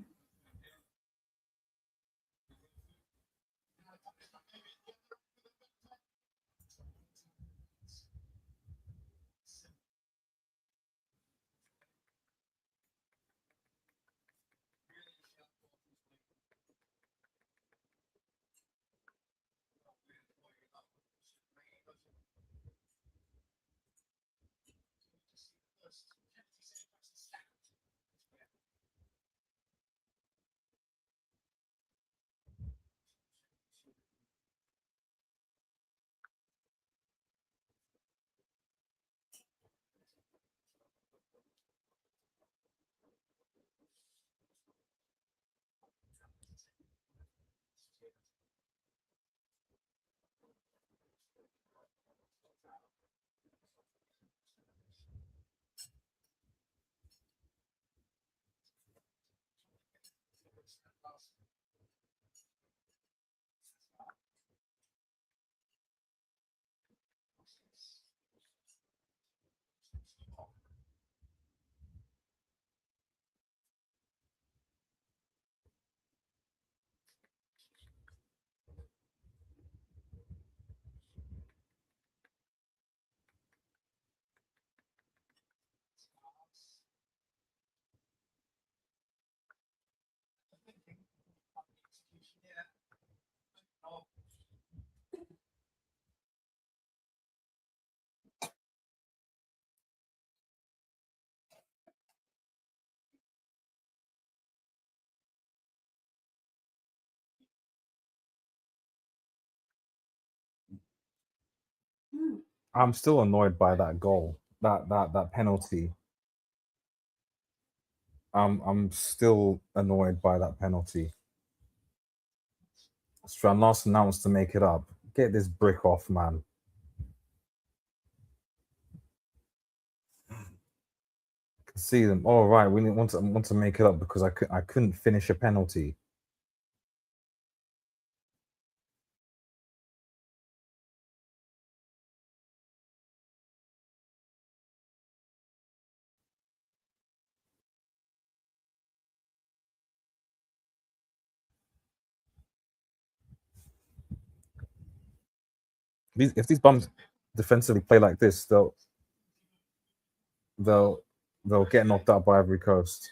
I'm still annoyed by that goal, that penalty. I'm still annoyed by that penalty. Strand last announced to make it up. Get this brick off, man. See them. All right, we didn't want to make it up because I couldn't finish a penalty. If these bums defensively play like this, they'll they'll get knocked out by Ivory Coast.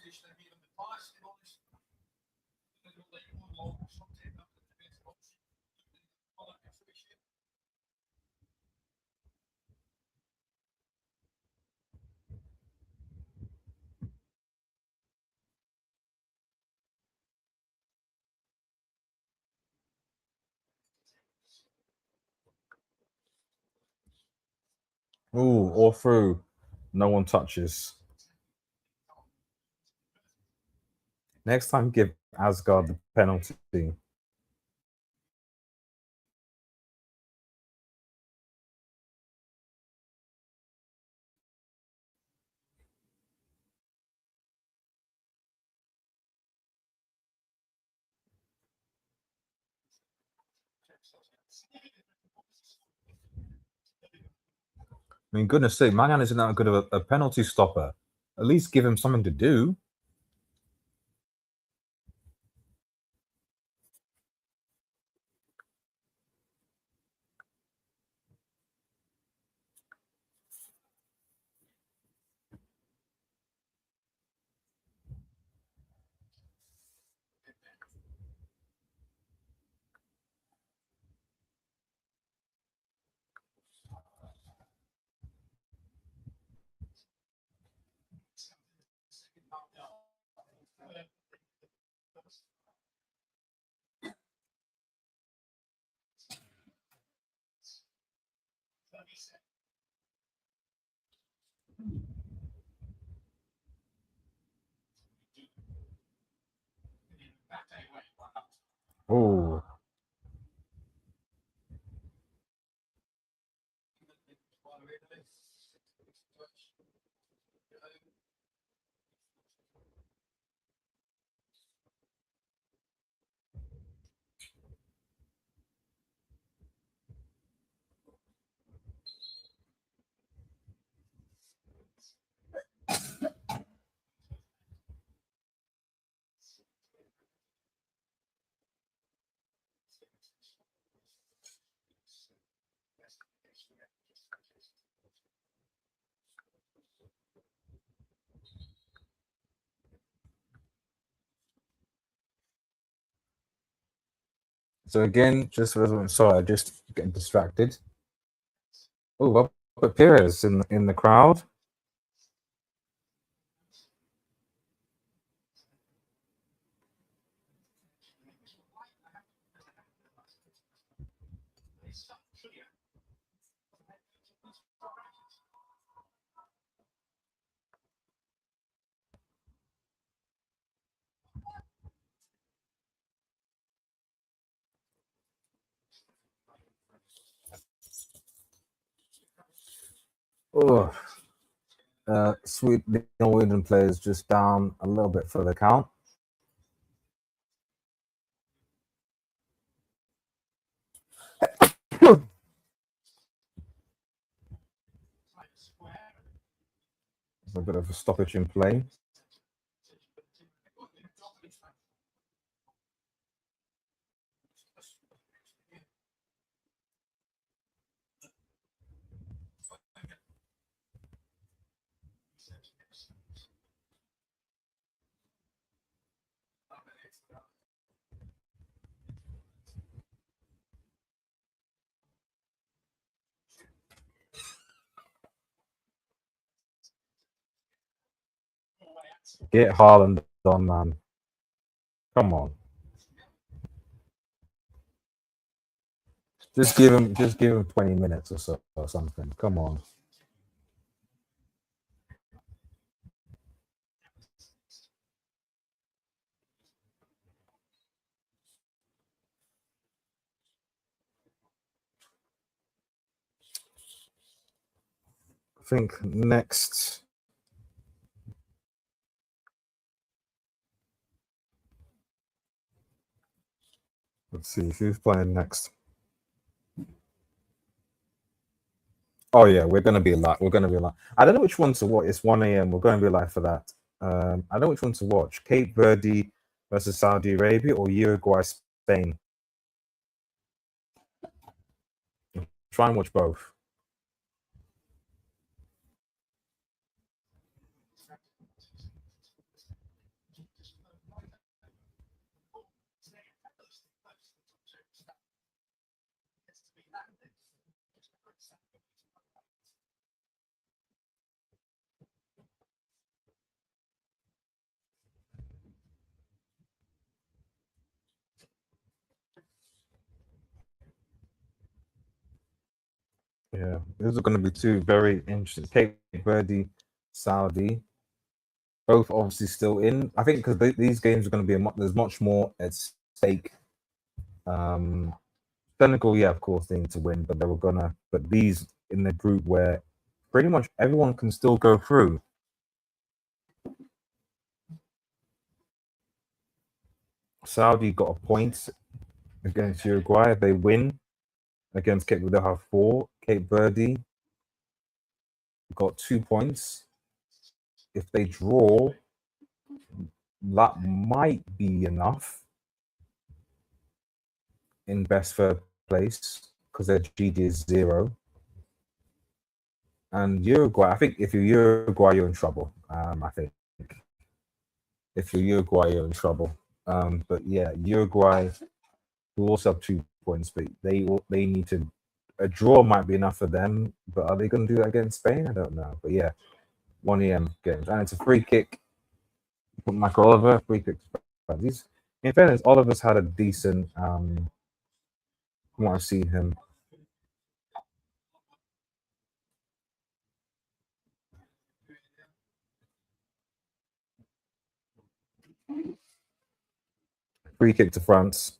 Ooh, all through. No one touches. Next time, give Asgard the penalty. I mean, goodness sake, Mangan isn't that good of a penalty stopper. At least give him something to do. Oh, so again, sorry, just getting distracted. Oh, Robert Perez in the crowd. Oh, sweet the Norwegian players just down a little bit for the count. A bit of a stoppage in play. Get Haaland on, man. Come on. just give him 20 minutes or so or something. Come on. I think next. Let's see who's playing next. Oh yeah, we're gonna be live. We're gonna be live. I don't know which one to watch. It's 1 a.m. We're gonna be live for that. I know which one to watch. Cape Verde versus Saudi Arabia or Uruguay Spain. Try and watch both. Yeah, those are going to be two very interesting. Cape Verde, Saudi, both obviously still in. I think because these games are going to be there's much more at stake. Um, Senegal, yeah, of course they need to win, but they were gonna. But these in the group where pretty much everyone can still go through. Saudi got a point against Uruguay. If they win against Cape Verde, they'll have 4. Cape Verde got 2 points. If they draw, that might be enough in best third place because their GD is 0. And Uruguay, I think if you're Uruguay, you're in trouble. I think if you're Uruguay, you're in trouble. But yeah, Uruguay will also have 2 points, but they need to. A draw might be enough for them, but are they going to do that against Spain? I don't know. But yeah, 1 a.m. games, and it's a free kick from Michael Oliver. Free kick. These, in fairness, Oliver's had a decent. From what I've seen him, free kick to France.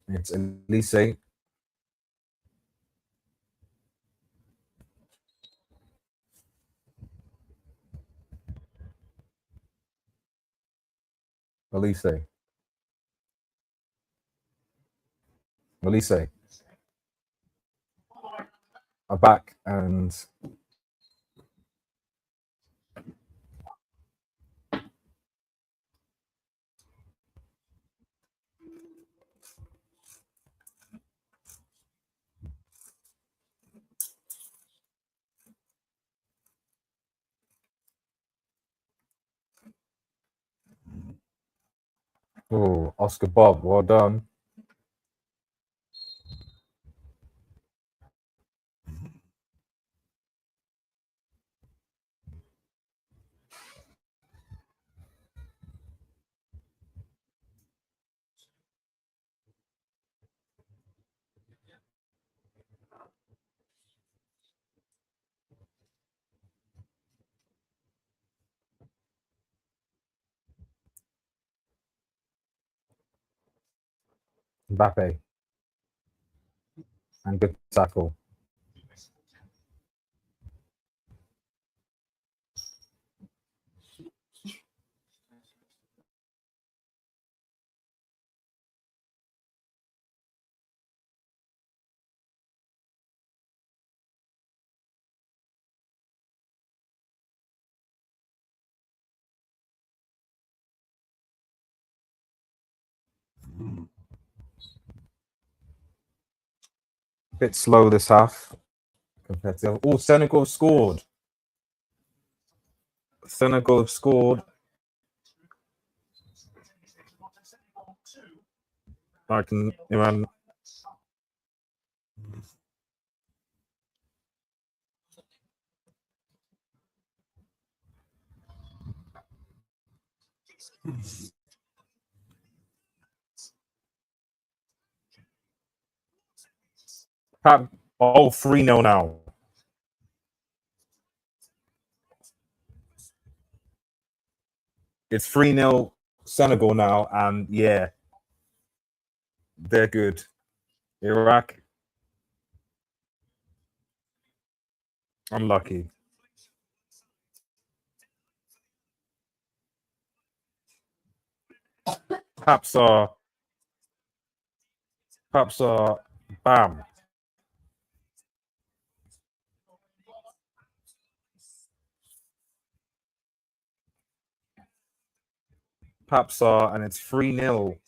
It's Elise. Elise. Elise. Are back and oh, Oscar Bob, well done. Mbappe and good tackle. Bit slow this half compared to. Oh, Senegal scored. Senegal have scored. I can Iran. Oh, 3-0 now. It's 3-0 Senegal now, and yeah, they're good. Iraq, unlucky. Perhaps bam. Perhaps and it's 3-0.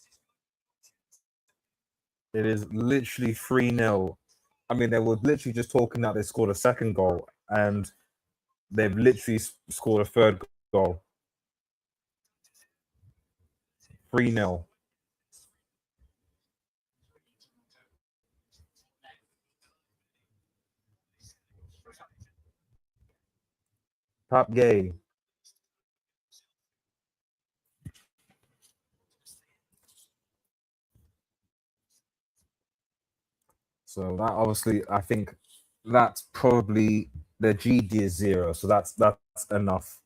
It is literally 3-0. I mean, they were literally just talking that they scored a second goal, and they've literally scored a third goal. 3-0. Top gay. So that obviously, I think that's probably the GD is 0. So that's enough.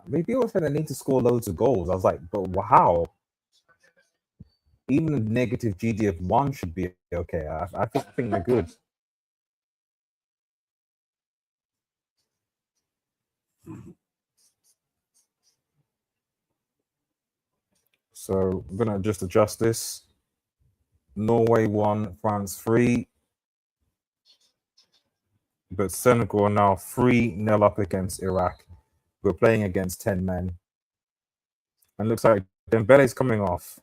Maybe people said they need to score loads of goals. I was like, but how? Even a negative GD of 1 should be okay. I think they're good. So I'm gonna just adjust this. Norway 1, France 3, but Senegal are now 3-0 up against Iraq. We're playing against 10 men. And looks like Dembele's coming off.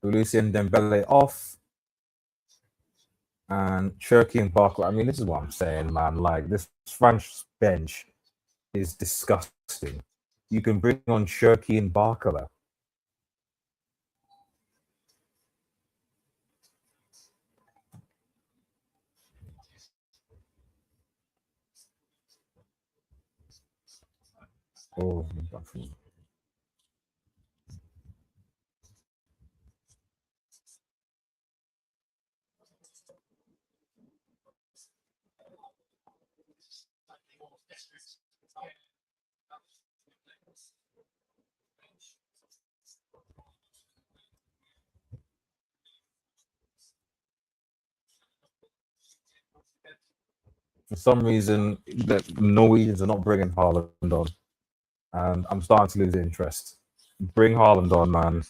Lucien Dembele off. And Cherky and Barker. I mean, this is what I'm saying, man. Like, this French bench is disgusting. You can bring on Cherky and Barker. Oh, for some reason, the Norwegians are not bringing Haaland on, and I'm starting to lose interest. Bring Haaland on, man.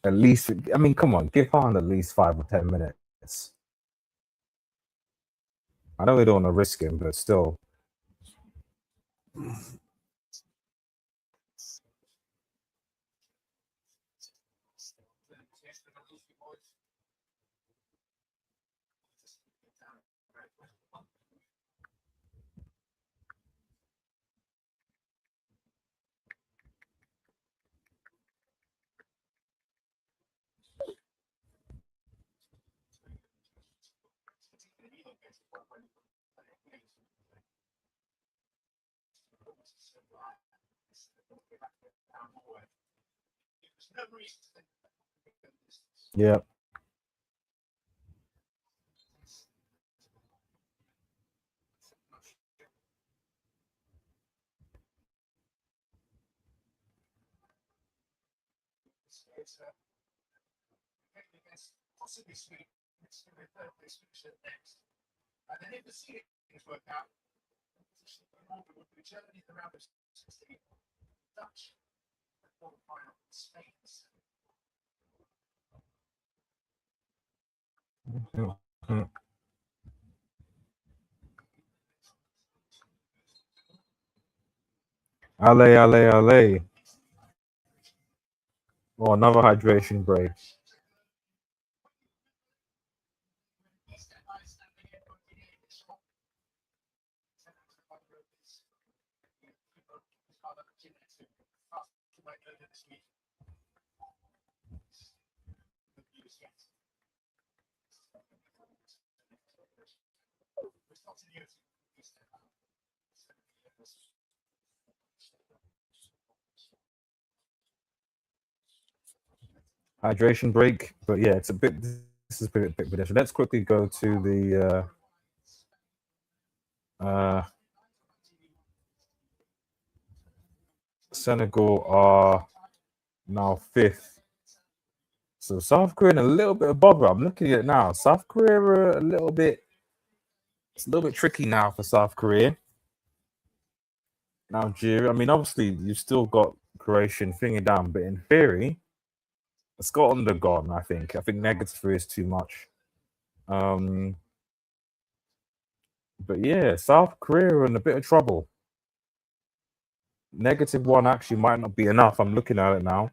At least, I mean, come on, give Haaland at least 5 or 10 minutes. I know they don't want to risk him, but still. Yeah. Ale, ale, ale. Oh, another hydration break. Hydration break, but yeah, it's a bit. This is a bit different. Let's quickly go to the Senegal are now fifth. So South Korea in a little bit of bother. I'm looking at it now. South Korea are a little bit. It's a little bit tricky now for South Korea. Nigeria. I mean, obviously you've still got Croatian finger down, but in theory, Scotland are gone. I think. I think -3 is too much. But yeah, South Korea are in a bit of trouble. -1 actually might not be enough. I'm looking at it now.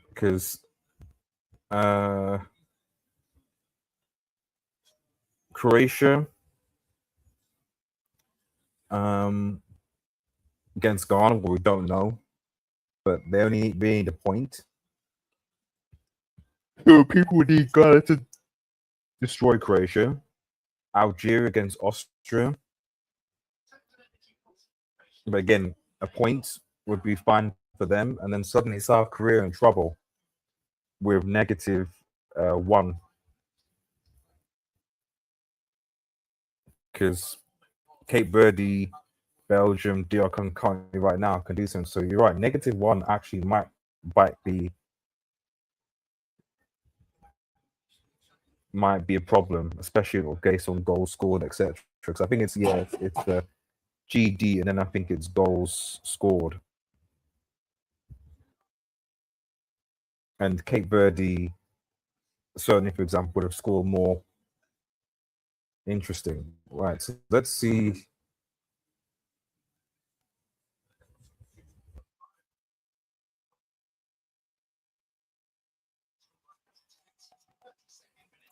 Because Croatia against Ghana, well, we don't know, but they need a point. So people would need Ghana to destroy Croatia. Algeria against Austria. But again, a point would be fine for them, and then suddenly South Korea in trouble with -1. Because Cape Verde, Belgium, DR currently right now can do something. So you're right, -1 actually might be a problem, especially based on goals scored, etc. Because I think it's the GD, and then I think it's goals scored. And Cape Verde, certainly, for example, would have scored more. Interesting. Right. So let's see.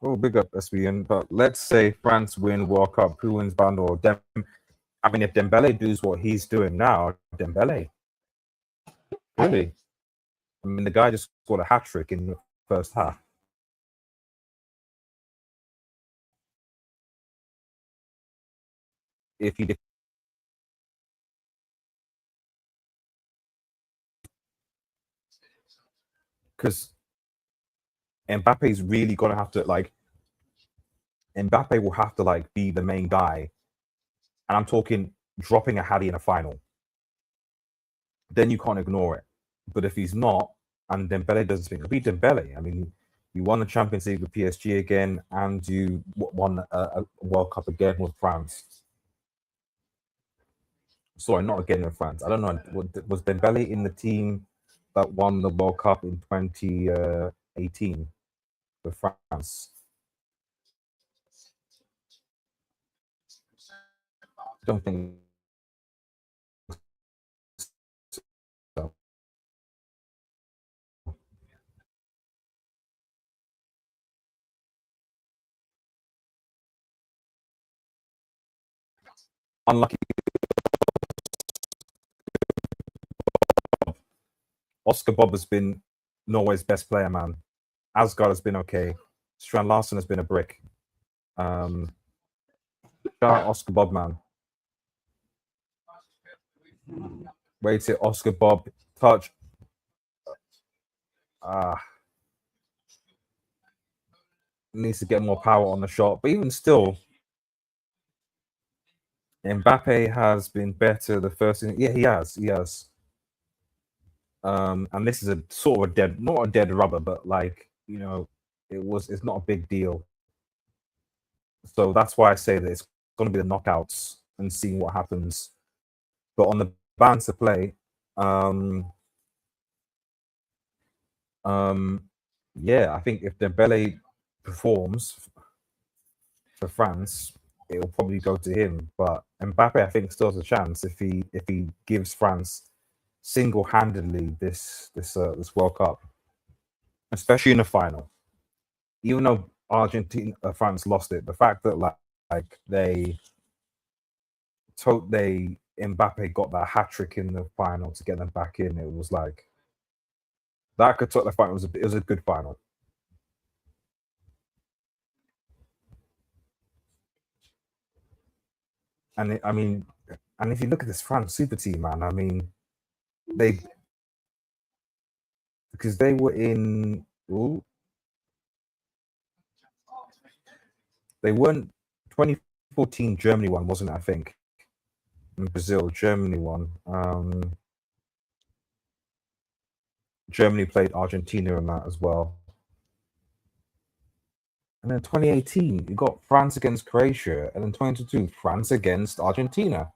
Oh, big up SBN. But let's say France win World Cup. Who wins Ballon d'Or? I mean, if Dembele does what he's doing now, Dembele. Really? I mean, the guy just scored a hat trick in the first half. If he because Mbappe's really gonna have to Mbappe will have to be the main guy, and I'm talking dropping a Hattie in a final. Then you can't ignore it. But if he's not, and Dembele doesn't think, it'll be Dembele. I mean, you won the Champions League with PSG again, and you won a World Cup again with France. Sorry, not again with France. I don't know. Was Dembele in the team that won the World Cup in 2018 with France? Don't think so. Unlucky. Oscar Bob has been Norway's best player, man. Asgard has been okay. Strand Larsen has been a brick. Shout out Oscar Bob, man. Wait till Oscar Bob touch. Needs to get more power on the shot, but even still, Mbappe has been better the first. Yeah, he has. And this is a sort of not a dead rubber, but it's not a big deal. So that's why I say that it's going to be the knockouts and seeing what happens. But on the balance to play, yeah, I think if Dembele performs for France, it will probably go to him. But Mbappe, I think, still has a chance if he gives France single-handedly this World Cup, especially in the final. Even though France lost it, the fact that they Mbappe got that hat trick in the final to get them back in, it was like that could took the final. It was a good final. I mean, and if you look at this France super team, man, I mean, they because they were in. Ooh, they weren't 2014 Germany won, wasn't it? I think in Brazil, Germany won. Germany played Argentina in that as well. And then 2018, you got France against Croatia, and then 2022, France against Argentina.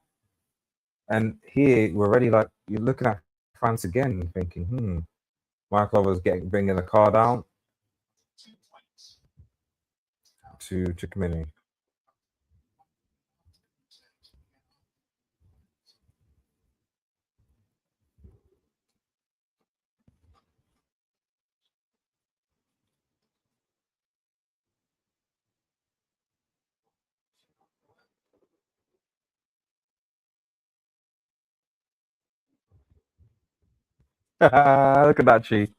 And here we're already like you're looking at France again, thinking, Michael was bringing a card out to committee. Look at that cheat.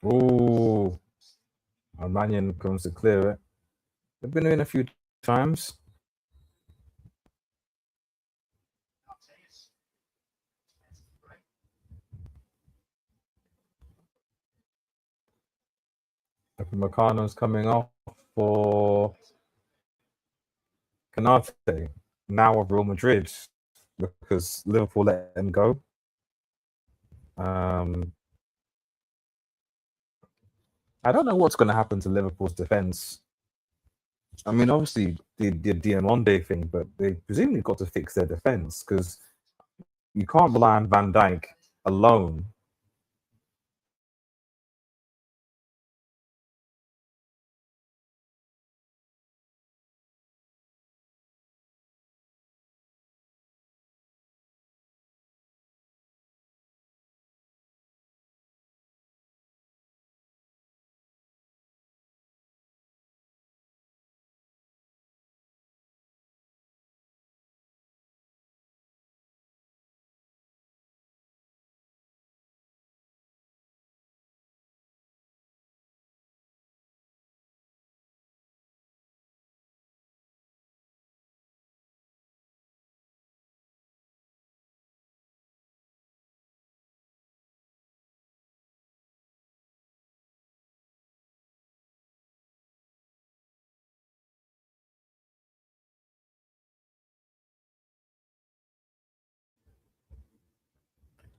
Ooh, Almanian comes to clear it. They've been in a few times. Meccano's coming off for Canate, now of Real Madrid, because Liverpool let him go. I don't know what's going to happen to Liverpool's defense. I mean, obviously, the Diamonde thing, but they presumably got to fix their defense because you can't rely on Van Dijk alone.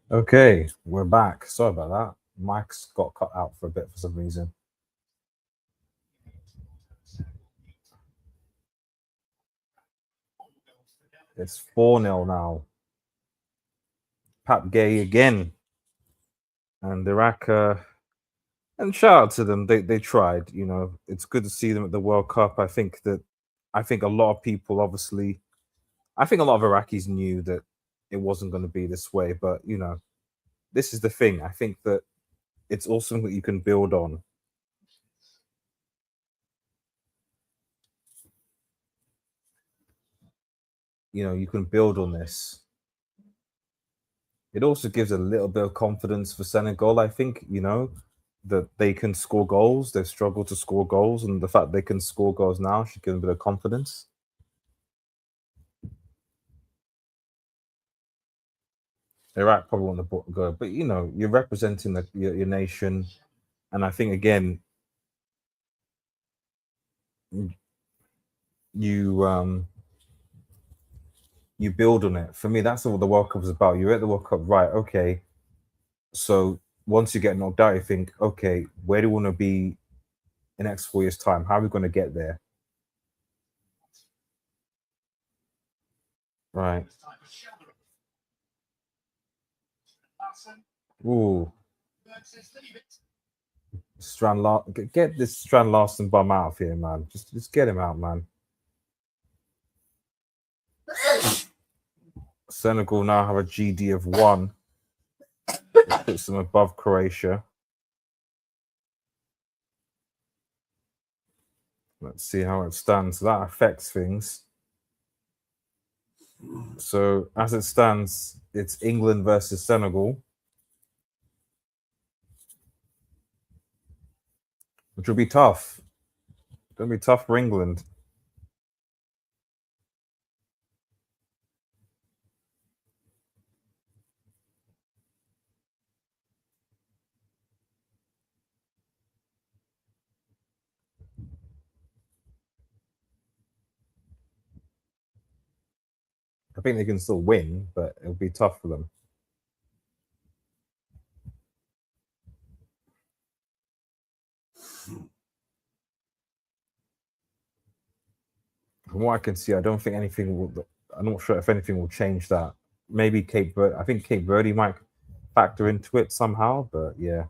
Okay, we're back. Sorry about that. Mike's got cut out for a bit for some reason. It's 4-0 now. Pap Gay again. And Iraq, and shout out to them. They tried, It's good to see them at the World Cup. I think a lot of people obviously I think a lot of Iraqis knew that it wasn't going to be this way, but this is the thing. I think that it's also something that you can build on. You can build on this. It also gives a little bit of confidence for Senegal. I think, that they can score goals. They've struggled to score goals, and the fact they can score goals now should give them a bit of confidence. Iraq probably want to go, but you're representing your nation, and I think again, you you build on it. For me, that's what the World Cup is about. You're at the World Cup, right? Okay, so once you get knocked out, you think, okay, where do we want to be in the next 4 years' time? How are we going to get there? Right. Ooh, get this Strand Larson bum out of here, man. Just get him out, man. Senegal now have a GD of 1, puts them above Croatia. Let's see how it stands. That affects things. So as it stands, it's England versus Senegal, which will be tough. It'll be tough for England. I think they can still win, but it'll be tough for them. From what I can see, I don't think anything will. I'm not sure if anything will change that. Maybe Cape Verde. I think Cape Verde might factor into it somehow, but yeah.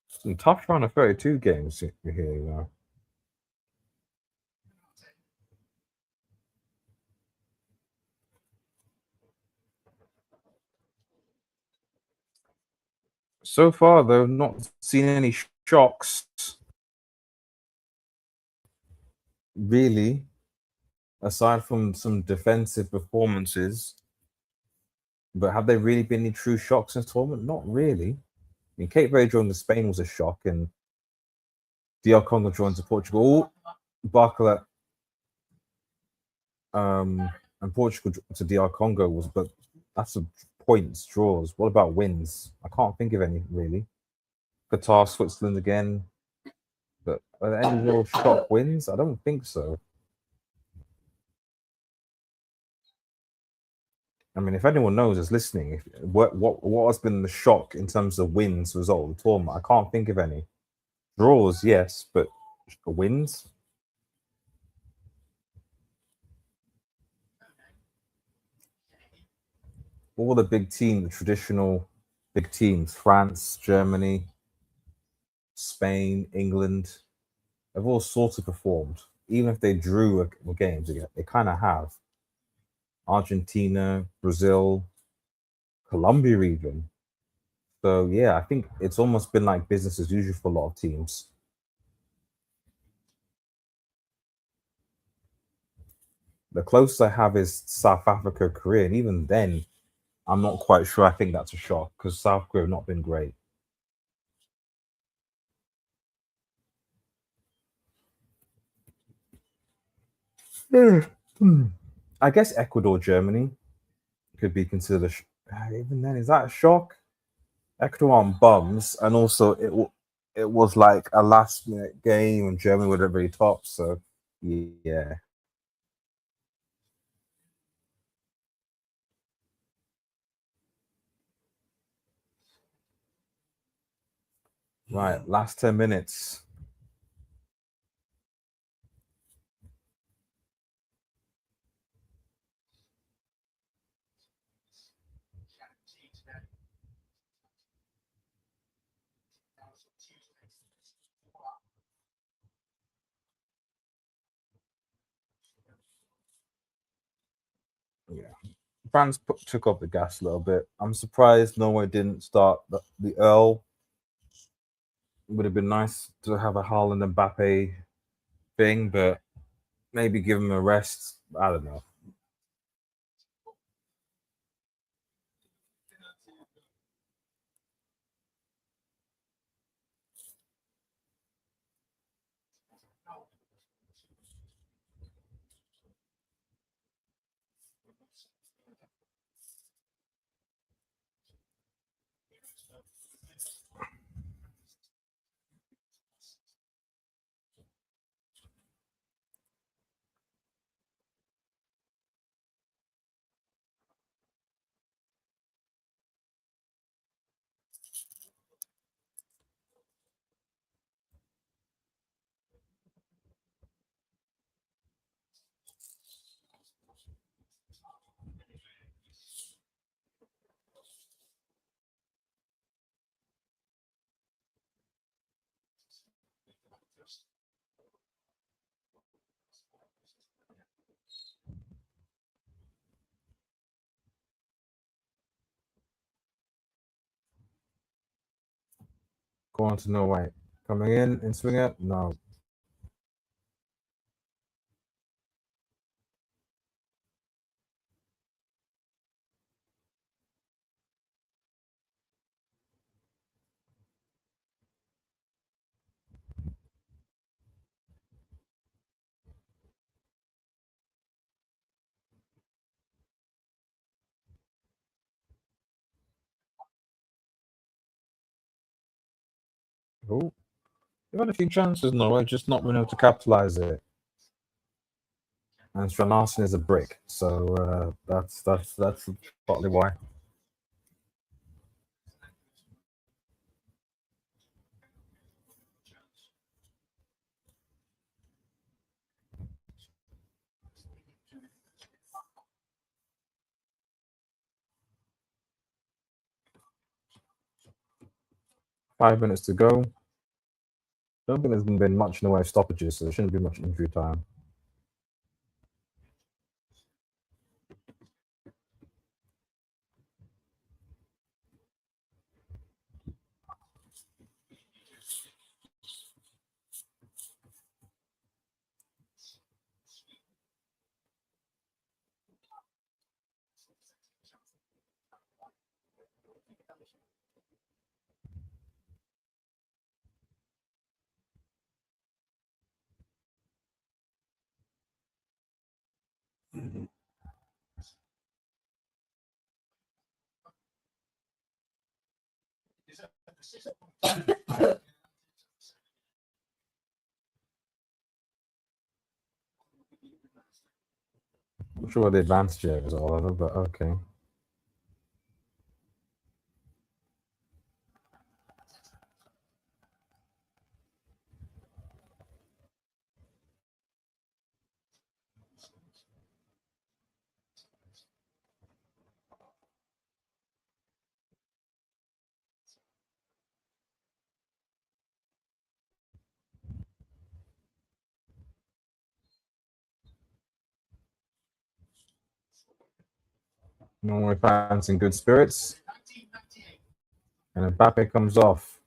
Some tough round of 32 games here, you know. So far, though, not seen any shocks, really, aside from some defensive performances. But have there really been any true shocks in this tournament? Not really. I mean, Cape Verde drawing to Spain was a shock, and DR Congo drawing to Portugal. Barcola and Portugal to DR Congo was, but that's a points draws. What about wins? I can't think of any really. Qatar, Switzerland again, but are there any real shock wins? I don't think so. I mean, if anyone knows is listening, what has been the shock in terms of wins result of the tournament? I can't think of any. Draws, yes, but wins. All the big teams, the traditional big teams, France, Germany, Spain, England, have all sort of performed. Even if they drew games, they kind of have. Argentina, Brazil, Colombia, even. So yeah, I think it's almost been like business as usual for a lot of teams. The closest I have is South Africa, Korea, and even then, I'm not quite sure. I think that's a shock because South Korea have not been great. Hmm. I guess Ecuador, Germany could be considered even then, is that a shock? Ecuador on bums, and also it was like a last minute game, and Germany were at the very top. So yeah, right. Last 10 minutes. Yeah, France took off the gas a little bit. I'm surprised Norway didn't start the Earl. It would have been nice to have a Haaland and Mbappe thing, but maybe give them a rest. I don't know. Going to Norway. Coming in swinger? No. Oh, they've had a few chances, Norway, just not been able to capitalize it. And Stranarson is a brick, so that's partly why. Five minutes to go. Don't think there's been much in the way of stoppages, so there shouldn't be much injury time. I'm sure what the advantage here is, Oliver, but okay. Norway fans in good spirits. And Mbappe comes off.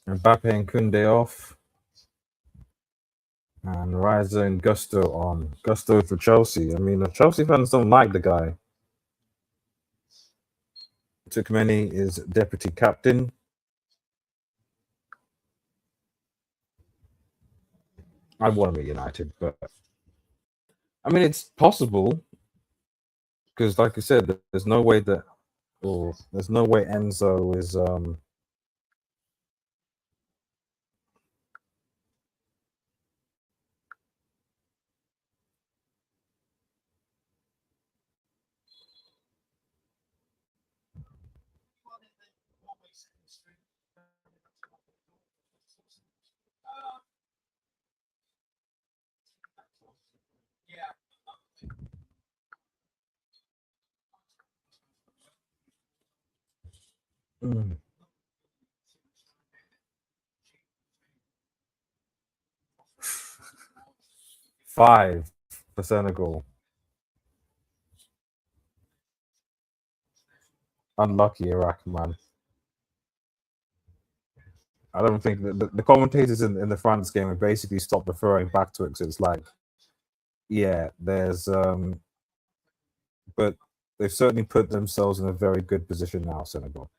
Mbappe and Kunde off. And Riser and Gusto on. Gusto for Chelsea. I mean, the Chelsea fans don't like the guy. Tukmeni is deputy captain. I want to be United, but I mean, it's possible because, like I said, there's no way that, or there's no way Enzo is 5 for Senegal. Unlucky Iraq, man. I don't think that the commentators in the France game have basically stopped referring back to it because it's like, yeah, there's but they've certainly put themselves in a very good position now, Senegal.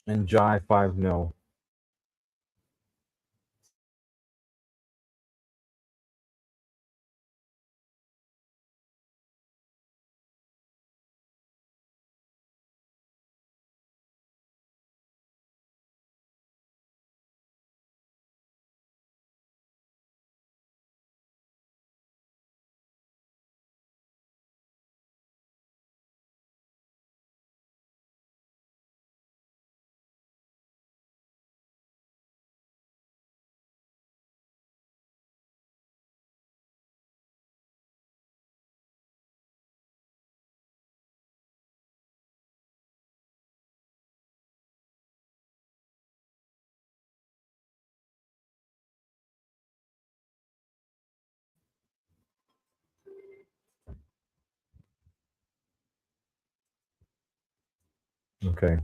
And Jai 5-0. Okay.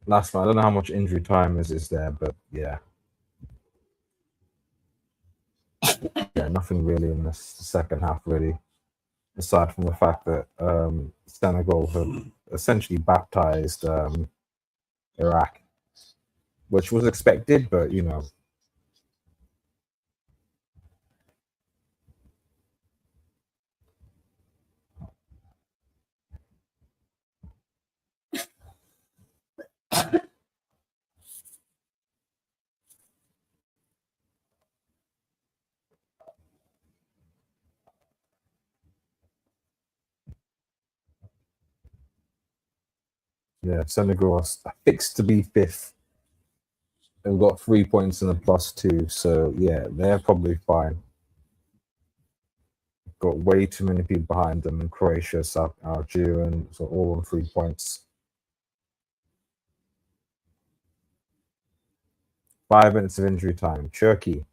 Last night, I don't know how much injury time is there, but yeah. Yeah, nothing really in the second half, really, aside from the fact that Senegal have essentially baptized Iraq, which was expected, but you know. Yeah, Senegal are fixed to be fifth. They've got 3 points and a +2, so yeah, they're probably fine. Got way too many people behind them in Croatia, South Algeria, so all on 3 points. 5 minutes of injury time. Turkey.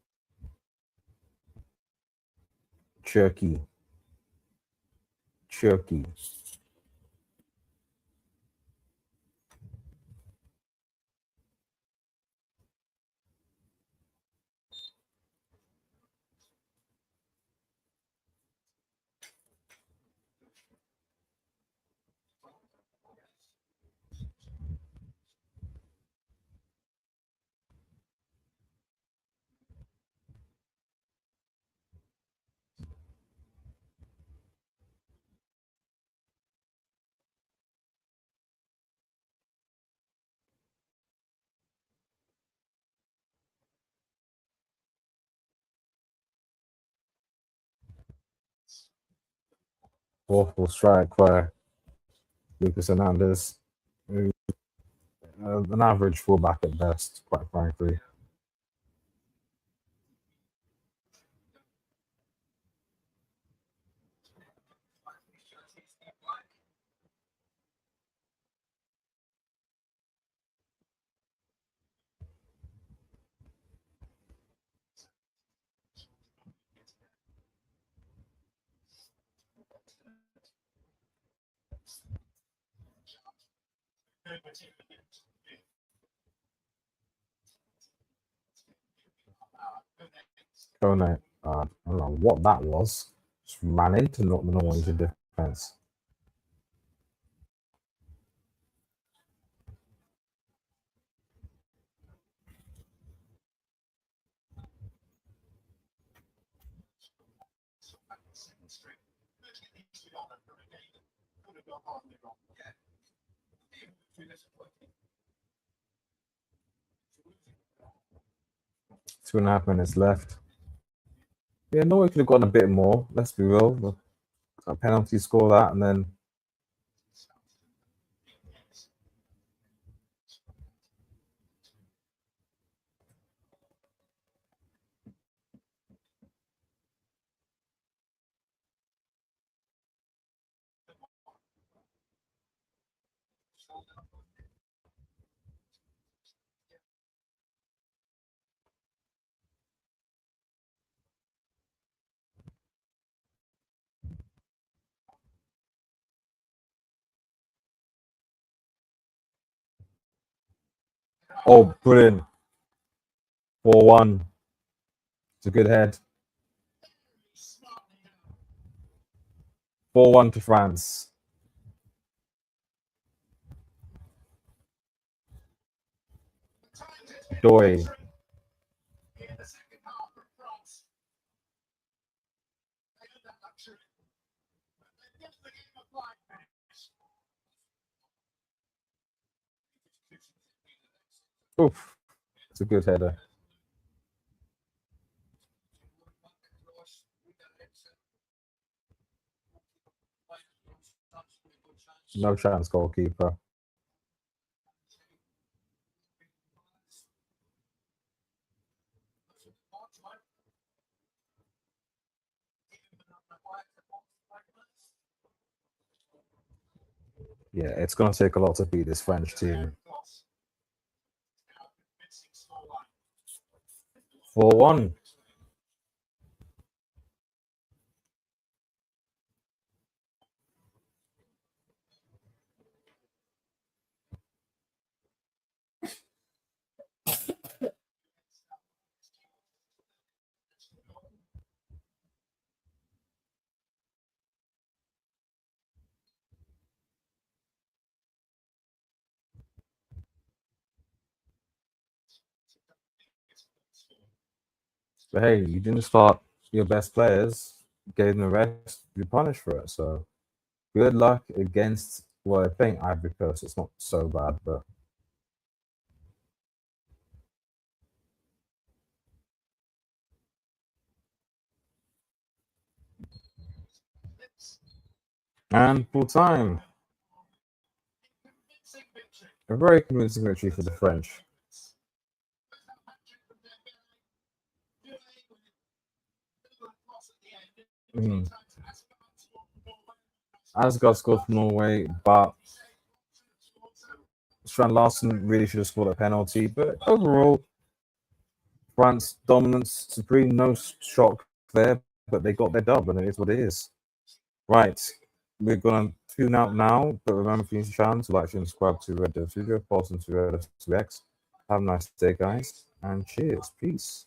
Awful strike by Lucas Hernandez. An average fullback at best, quite frankly. Kone, I don't know what that was. Just ran into not the normal into defense. Two and a half minutes left. Yeah, Norway could have gotten a bit more. Let's be real. A penalty, score that, and then oh, brilliant. 4-1. It's a good head. 4-1 to France. Doy. Oof. It's a good header. No chance, goalkeeper. Yeah, it's going to take a lot to beat this French team. 4-1. But hey, you didn't start your best players, gave them a rest, you're punished for it. So good luck against, well, I think Ivory Coast. It's not so bad, but and full time. A very convincing victory for the French. Mm. Asgard scored for Norway, but Strand Larson really should have scored a penalty. But overall, France dominance supreme, no shock there, but they got their dub, and it is what it is. Right, we're gonna tune out now, but remember, for you channel to like, share, and subscribe to Red Dev Studio, follow us to Red Dev 2X. Have a nice day, guys, and cheers, peace.